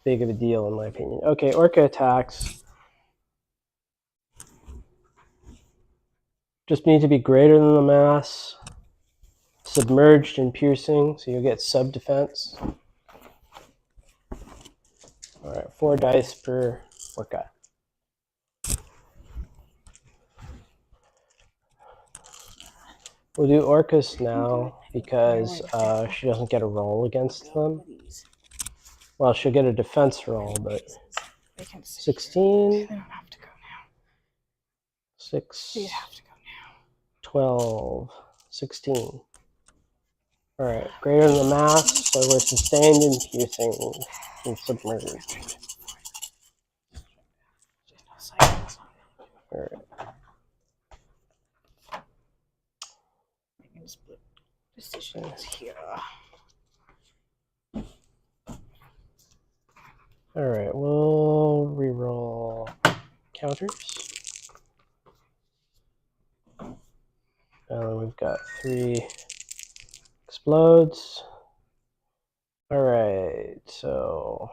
big of a deal in my opinion. Okay, Orca attacks. Just need to be greater than the mass. Submerged and piercing, so you'll get sub defense. All right, 4 dice per Orca. We'll do Orcas now because she doesn't get a roll against them. Well, she'll get a defense roll, but 16. They don't have to go now. 6. You'd have to go now. 12. 16. All right, greater than the mass, so we're sustained and piercing and submerged. All right. Split decisions here. All right, we'll reroll counters. And we've got 3 explodes. All right, so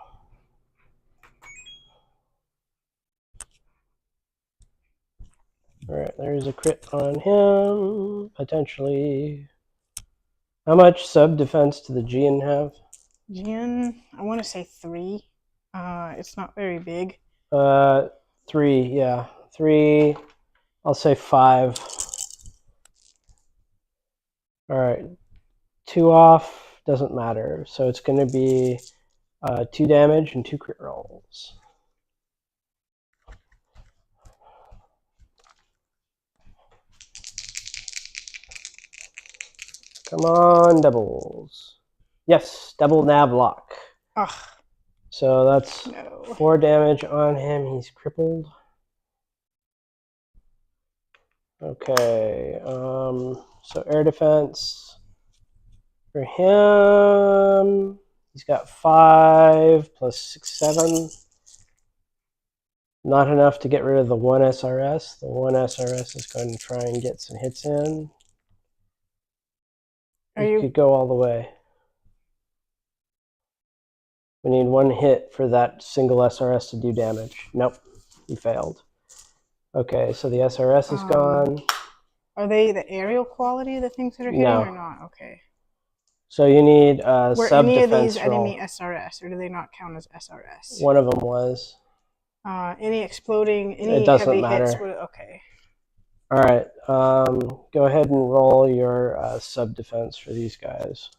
all right, there's a crit on him potentially. How much sub defense do the Gian have? Gian, I want to say 3. It's not very big. 3, yeah, 3. I'll say 5. All right, 2 off, doesn't matter. So it's going to be 2 damage and 2 crit rolls. Come on, doubles. Yes, double nav lock. Ugh. So that's No. 4 damage on him. He's crippled. Okay, so air defense for him. He's got 5 plus 6, 7. Not enough to get rid of the 1 SRS. The 1 SRS is going to try and get some hits in. You could go all the way. We need 1 hit for that single SRS to do damage. Nope, he failed. Okay, so the SRS is gone. Are they the aerial quality of the things that are hitting or not? Okay. So you need Were sub any of defense these roll. enemy SRS, or do they not count as SRS? One of them was. Any exploding, any it doesn't heavy matter. hits would, okay. All right, go ahead and roll your sub defense for these guys.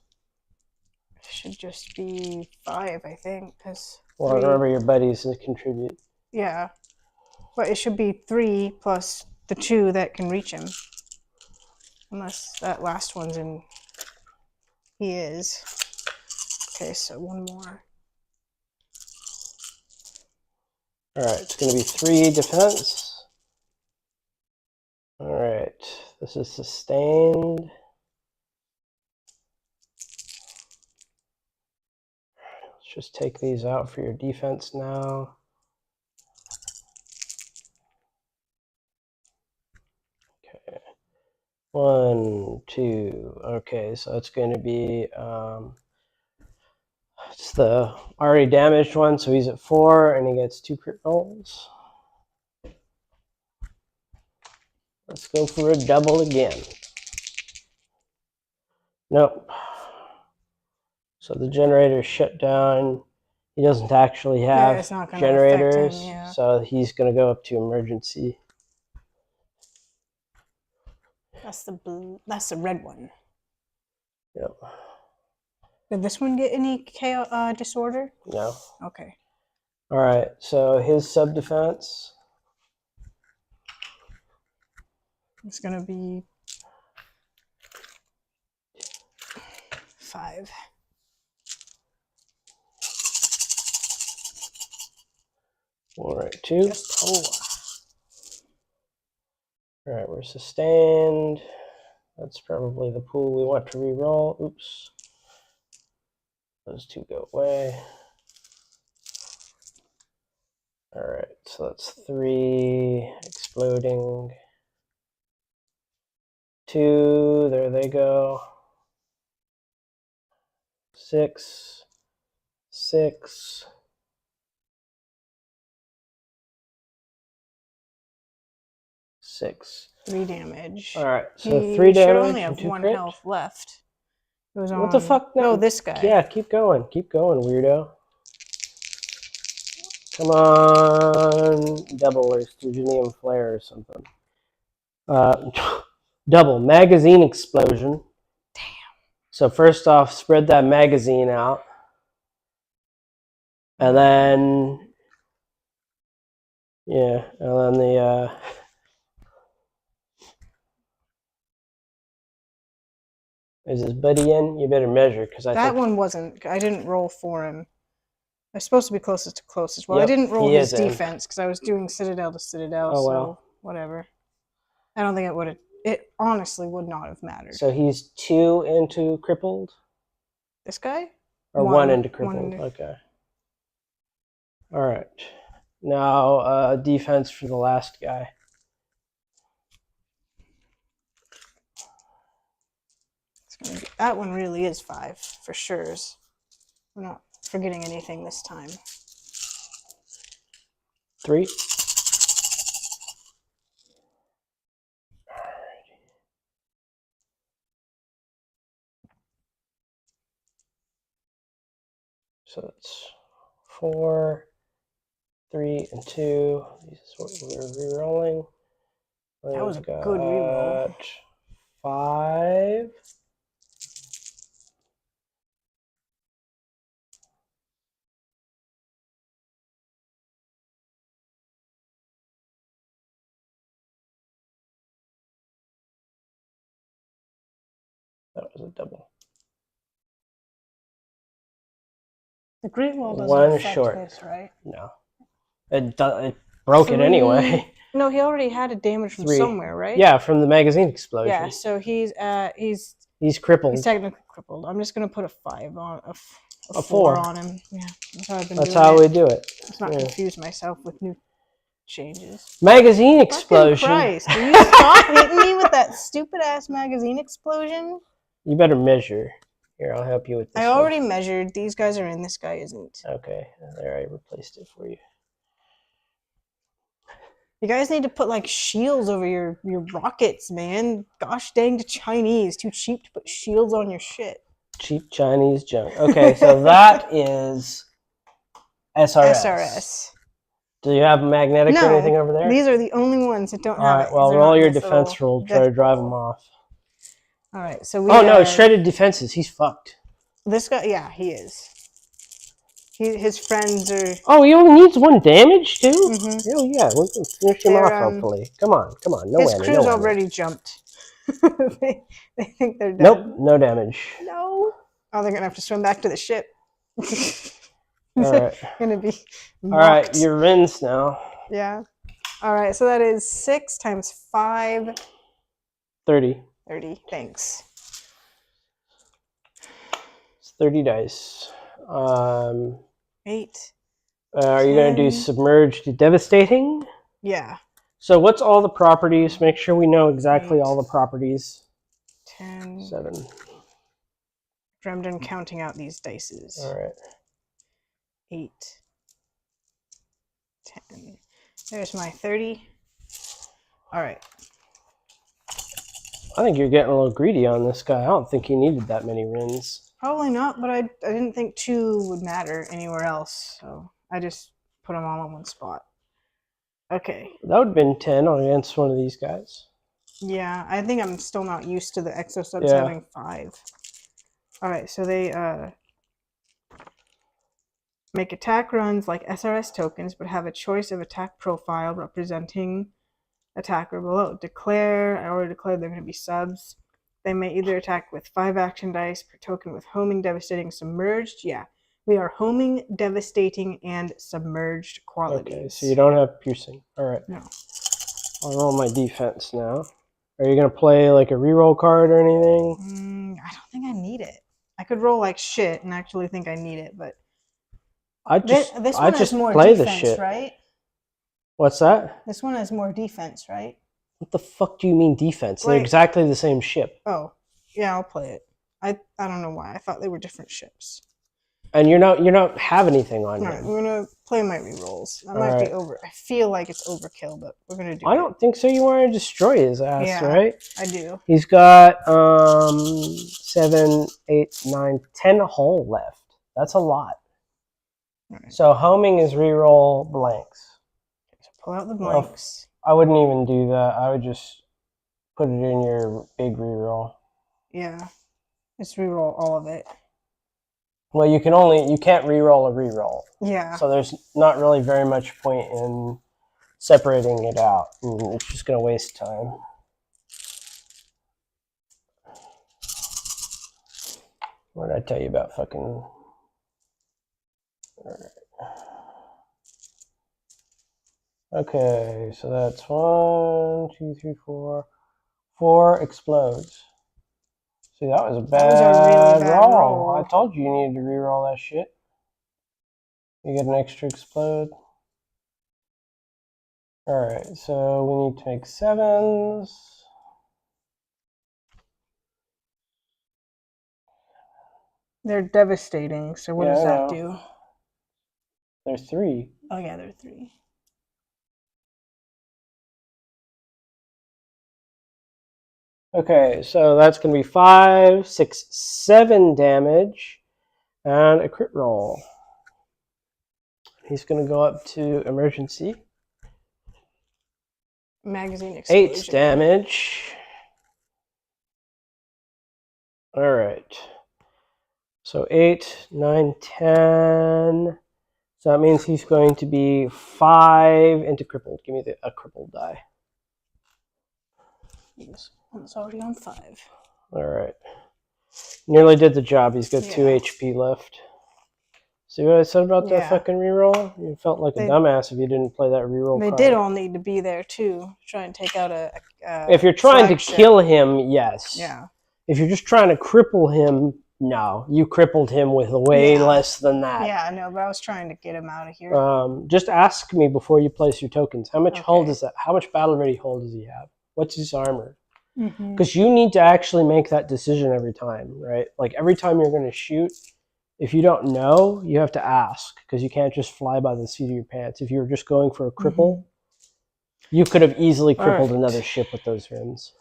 Should just be 5, I think, because. Well, remember your buddies to contribute. Yeah, but it should be 3 plus the 2 that can reach him, unless that last one's in. He is. Okay, so 1 more. All right, it's going to be 3 defense. All right, this is sustained. Let's just take these out for your defense now. Okay, 1, 2. Okay, so it's going to be it's the already damaged one, so he's at 4 and he gets 2 crit rolls. Let's go for a double again. Nope. So the generator shut down. He doesn't actually have it's not gonna generators, affect him, yeah. so he's going to go up to emergency. That's the red one. Yep. Did this one get any disorder? No. Okay. All right, so his sub defense. It's gonna be 5. All right, 2. Just 4. All right, we're sustained. That's probably the pool we want to re-roll. Oops. Those 2 go away. All right, so that's 3 exploding. 2, there they go. 6, 6. 6. 3 damage. All right, so 3 damage. Should only have and 2 1 crit. health left. It was What the fuck? No, this guy. Yeah, keep going, weirdo. Come on, double or Stuginium flare or something. Double magazine explosion. Damn. So first off, spread that magazine out, and then yeah, and then the is his buddy in? You better measure because I that think one wasn't. I didn't roll for him. I was supposed to be closest to closest. Well, Yep, I didn't roll he his is in. defense because I was doing citadel to citadel. Oh, so well. whatever. I don't think it would have. It honestly would not have mattered. So he's 2 into crippled, This guy? or 1 into crippled. Okay. All right. Now defense for the last guy. It's That one really is 5 for sure. We're not forgetting anything this time. 3. So that's 4, 3, and 2. This is what we're re-rolling. That was a good reroll. 5. That was a double. The great wall doesn't One affect short. this, right? No. It broke it anyway. No, he already had a damage from 3. somewhere, right? Yeah, from the magazine explosion. Yeah, so he's crippled. He's technically crippled. I'm just gonna put a 5 on a 4 4 on him. Yeah, that's how I've been That's doing how it. we do it. Let's not confuse myself with new changes. Magazine explosion. Fucking Christ! Will you stop hitting me with that stupid ass magazine explosion? You better measure. Here, I'll help you with this. I already measured. These guys are in. This guy isn't. Okay, there, I replaced it for you. You guys need to put like shields over your rockets, man. Gosh dang the Chinese. Too cheap to put shields on your shit. Cheap Chinese junk. Okay, so that is SRS. SRS. Do you have magnetic or anything over there? These are the only ones that don't have it. All right, well, roll your defense roll. Try to drive them off. All right, so we. Oh no, shredded defenses. He's fucked. This guy, yeah, he is. His friends are. Oh, he only needs 1 damage too. Mm-hmm. Oh yeah, we can finish him off hopefully. Come on. No his whammy. crew's No already jumped. they think they're dead. Nope, no damage. No. Oh, they're gonna have to swim back to the ship. All right. Gonna be. Mocked. All right, you're Rins now. Yeah. All right, so that is 6 times 5. 30. 30. Thanks. It's 30 dice. 8. Are you going to do submerged devastating? Yeah. So what's all the properties? Make sure we know exactly 8, all the properties. 10. 7. I'm done counting out these dices. All right. 8. 10. There's my 30. All right. I think you're getting a little greedy on this guy. I don't think he needed that many Rins. Probably not, but I didn't think 2 would matter anywhere else, so I just put them all in one spot. Okay. That would have been 10 against one of these guys. Yeah, I think I'm still not used to the exosubs having 5. All right, so they make attack runs like SRS tokens, but have a choice of attack profile representing attacker below. I already declared they're going to be subs. They may either attack with 5 action dice per token with homing, devastating, submerged. Yeah, we are homing, devastating, and submerged qualities. Okay, so you don't have piercing. All right. No. I'll roll my defense now. Are you going to play like a reroll card or anything? I don't think I need it. I could roll like shit and actually think I need it, but this one has more play defense, the shit. Right? What's that? This one has more defense, right? What the fuck do you mean defense? Like, they're exactly the same ship. Oh, yeah, I'll play it. I don't know why. I thought they were different ships. And you don't have anything on Alright, him. I'm gonna play my rerolls. That might be over. I feel like it's overkill, but we're gonna do it. I don't think so. You want to destroy his ass, right? I do. He's got 7, 8, 9, 10 hull left. That's a lot. Right. So homing is reroll blanks. So pull out the blanks. I wouldn't even do that. I would just put it in your big reroll. Yeah. Just reroll all of it. Well, you can't reroll a reroll. Yeah. So there's not really very much point in separating it out. It's just going to waste time. What did I tell you about fucking... Alright. Okay, so that's 1, 2, 3, 4. 4 explodes. See, that was a bad roll. I told you needed to reroll that shit. You get an extra explode. Alright, so we need to make 7s. They're devastating. So what Yeah, does I that know. do? There's 3. Oh yeah, they're 3. Okay, so that's going to be 5, 6, 7 damage, and a crit roll. He's going to go up to emergency. Magazine explosion. 8 damage. All right. So 8, 9, 10. So that means he's going to be 5 into crippled. Give me a crippled die. He's already on 5. All right. Nearly did the job. He's got 2 Yeah. HP left. See what I said about that Yeah. fucking reroll? You felt like a dumbass if you didn't play that reroll They card. did all need to be there too. Try and take out a If you're trying to flagship. kill him, yes. Yeah. If you're just trying to cripple him, no. You crippled him with way less than that. Yeah, I know, but I was trying to get him out of here. Just ask me before you place your tokens. How much hull Okay. does that? How much battle ready hull does he have? What's his armor? Mhm. Because you need to actually make that decision every time, right? Like every time you're going to shoot, if you don't know, you have to ask because you can't just fly by the seat of your pants. If you were just going for a cripple, you could have easily crippled another ship with those rims.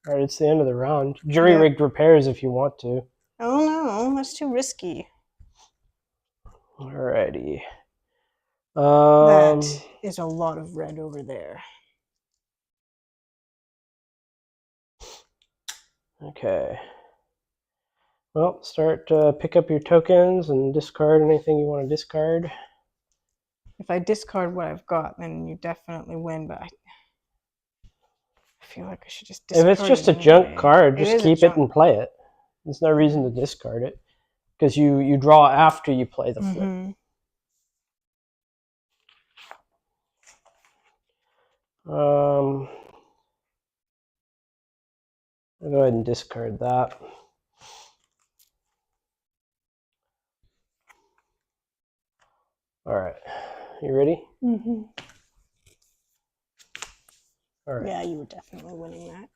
All right, it's the end of the round. Jury-rigged repairs if you want to. Oh no, that's too risky. Alrighty. That is a lot of red over there. Okay. Well, start pick up your tokens and discard anything you want to discard. If I discard what I've got, then you definitely win, but I feel like I should just discard it. If it's just a junk card, just keep it and play it. There's no reason to discard it because you draw after you play the flip. I'll go ahead and discard that. All right, you ready? Mm-hmm. All right. Yeah, you were definitely winning that.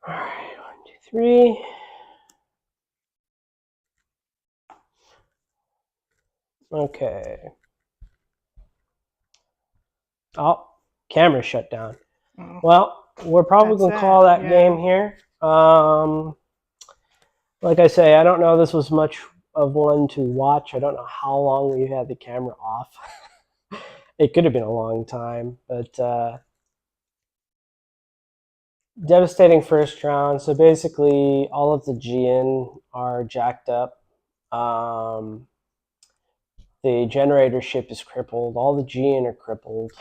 All right, 1, 2, 3. Okay. Oh, camera shut down. Oh. Well, we're probably going to call that game here. Like I say, I don't know this was much of one to watch. I don't know how long we had the camera off. It could have been a long time, but devastating first round. So basically, all of the GN are jacked up. The generator ship is crippled. All the GN are crippled.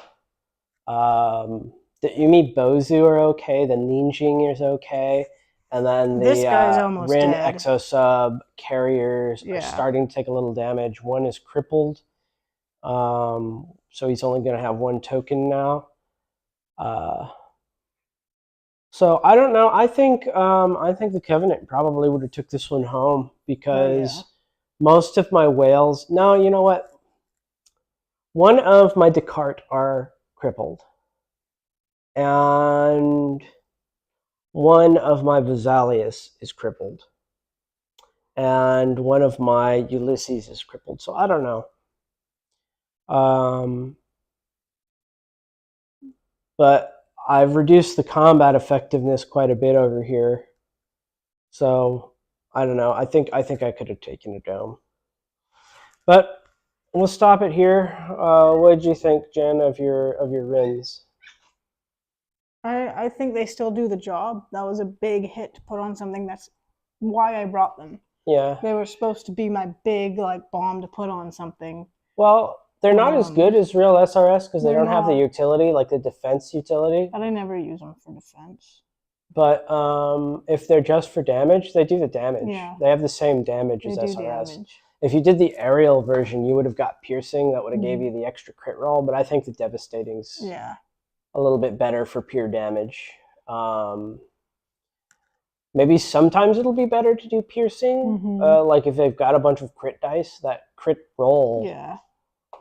The Umi Bozu are okay. The Ninjing is okay. And then the This guy's almost Rin dead. Exosub carriers are starting to take a little damage. One is crippled. So he's only going to have 1 token now. So I don't know. I think the Covenant probably would have took this one home because most of my whales. No, you know what? One of my Descartes are crippled, and one of my Vesalius is crippled, and one of my Ulysses is crippled. So I don't know. But I've reduced the combat effectiveness quite a bit over here. So I don't know. I think I could have taken a dome. But we'll stop it here. What did you think, Jen, of your Rins? I think they still do the job. That was a big hit to put on something. That's why I brought them. Yeah. They were supposed to be my big bomb to put on something. Well, they're not as good as real SRS because they don't have the utility, like the defense utility. But I never use them for defense. But if they're just for damage, they do the damage. Yeah. They have the same damage as SRS. Damage. If you did the aerial version, you would have got piercing. That would have gave you the extra crit roll. But I think the devastating's a little bit better for pure damage. Maybe sometimes it'll be better to do piercing. Like if they've got a bunch of crit dice, that crit roll,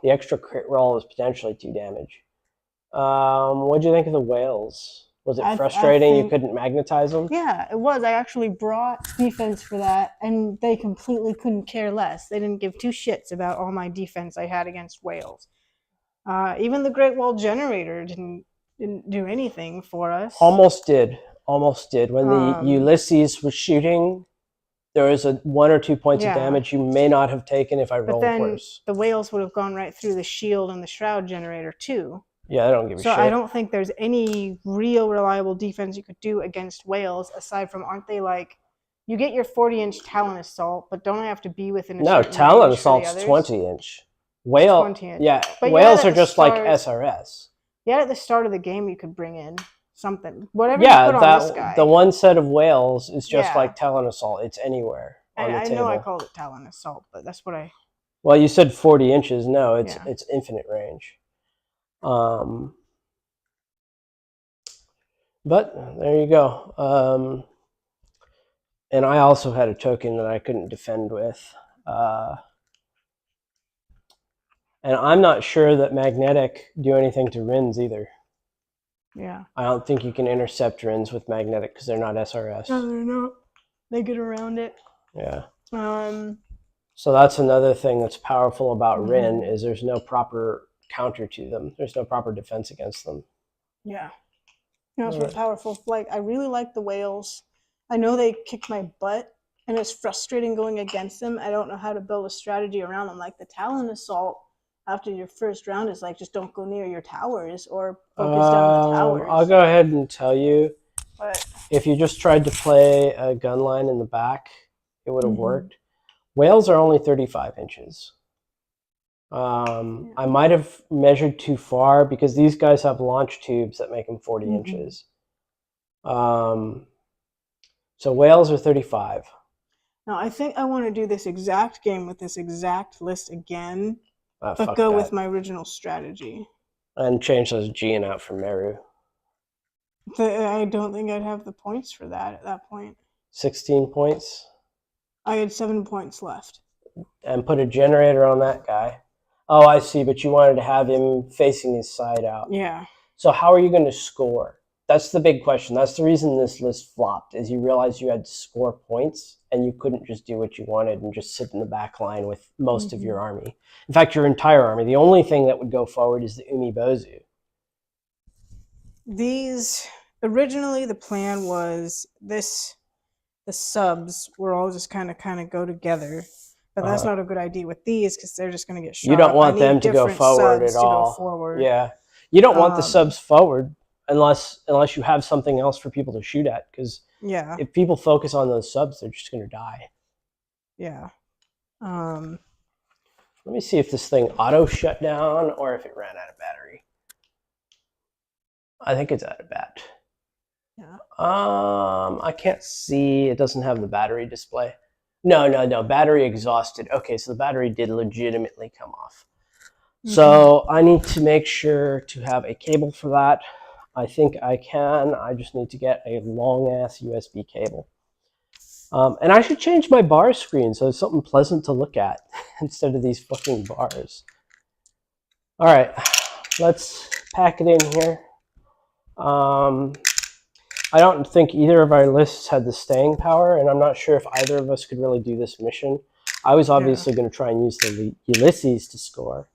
the extra crit roll is potentially 2 damage. What do you think of the whales? Was it I frustrating you think- couldn't magnetize them? Yeah, it was. I actually brought defense for that, and they completely couldn't care less. They didn't give two shits about all my defense I had against whales. Even the Great Wall Generator didn't do anything for us. Almost did. When the Ulysses was shooting, there was 1 or 2 points of damage you may not have taken if I rolled worse. The whales would have gone right through the shield and the shroud generator too. Yeah, I don't give a shit. So I don't think there's any real reliable defense you could do against whales aside from, aren't they like, you get your 40-inch Talon Assault, but don't I have to be within a certain Talon range for the Assault's others? 20-inch. Whale, 20-inch. yeah, But whales are just like SRS. Yeah, at the start of the game you could bring in something. Whatever you put on this guy. The one set of whales is just like Talon Assault. It's anywhere on the table. I know I called it Talon Assault, but that's what I... Well, you said 40 inches. No, it's infinite range. But there you go. And I also had a token that I couldn't defend with. And I'm not sure that magnetic do anything to Rins either. Yeah. I don't think you can intercept Rins with magnetic because they're not SRS. No, they're not. They get around it. Yeah. So that's another thing that's powerful about Rin is there's no proper counter to them. There's no proper defense against them. Yeah. That's really powerful. Like, I really like the whales. I know they kick my butt, and it's frustrating going against them. I don't know how to build a strategy around them. Like the Talon Assault, after your first round, is like, just don't go near your towers or focus down the towers. I'll go ahead and tell you, if you just tried to play a gun line in the back, it would have worked. Whales are only 35 inches. I might have measured too far because these guys have launch tubes that make them 40 inches. So whales are 35. Now, I think I want to do this exact game with this exact list again, but go with my original strategy. And change those Gian out for Meru. I don't think I'd have the points for that at that point. 16 points? I had 7 points left. And put a generator on that guy. Oh, I see, but you wanted to have him facing his side out. Yeah. So how are you going to score? That's the big question. That's the reason this list flopped, is you realized you had to score points, and you couldn't just do what you wanted and just sit in the back line with most of your army. In fact, your entire army. The only thing that would go forward is the Umibozu. Originally, the plan was the subs were all just kind of go together. But that's not a good idea with these because they're just going to get shot. You don't want them to go forward at all. Yeah. You don't want the subs forward unless you have something else for people to shoot at. Because if people focus on those subs, they're just going to die. Yeah. Let me see if this thing auto shut down or if it ran out of battery. I think it's out of bat. Yeah. I can't see. It doesn't have the battery display. No. Battery exhausted. Okay, so the battery did legitimately come off. So I need to make sure to have a cable for that. I think I can. I just need to get a long-ass USB cable. And I should change my bar screen so it's something pleasant to look at instead of these fucking bars. All right, let's pack it in here. I don't think either of our lists had the staying power, and I'm not sure if either of us could really do this mission. I was obviously going to try and use the Ulysses to score.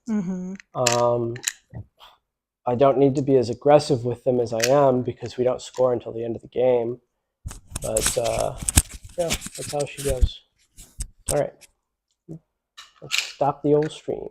I don't need to be as aggressive with them as I am because we don't score until the end of the game. But, yeah, that's how she goes. All right. Let's stop the old stream.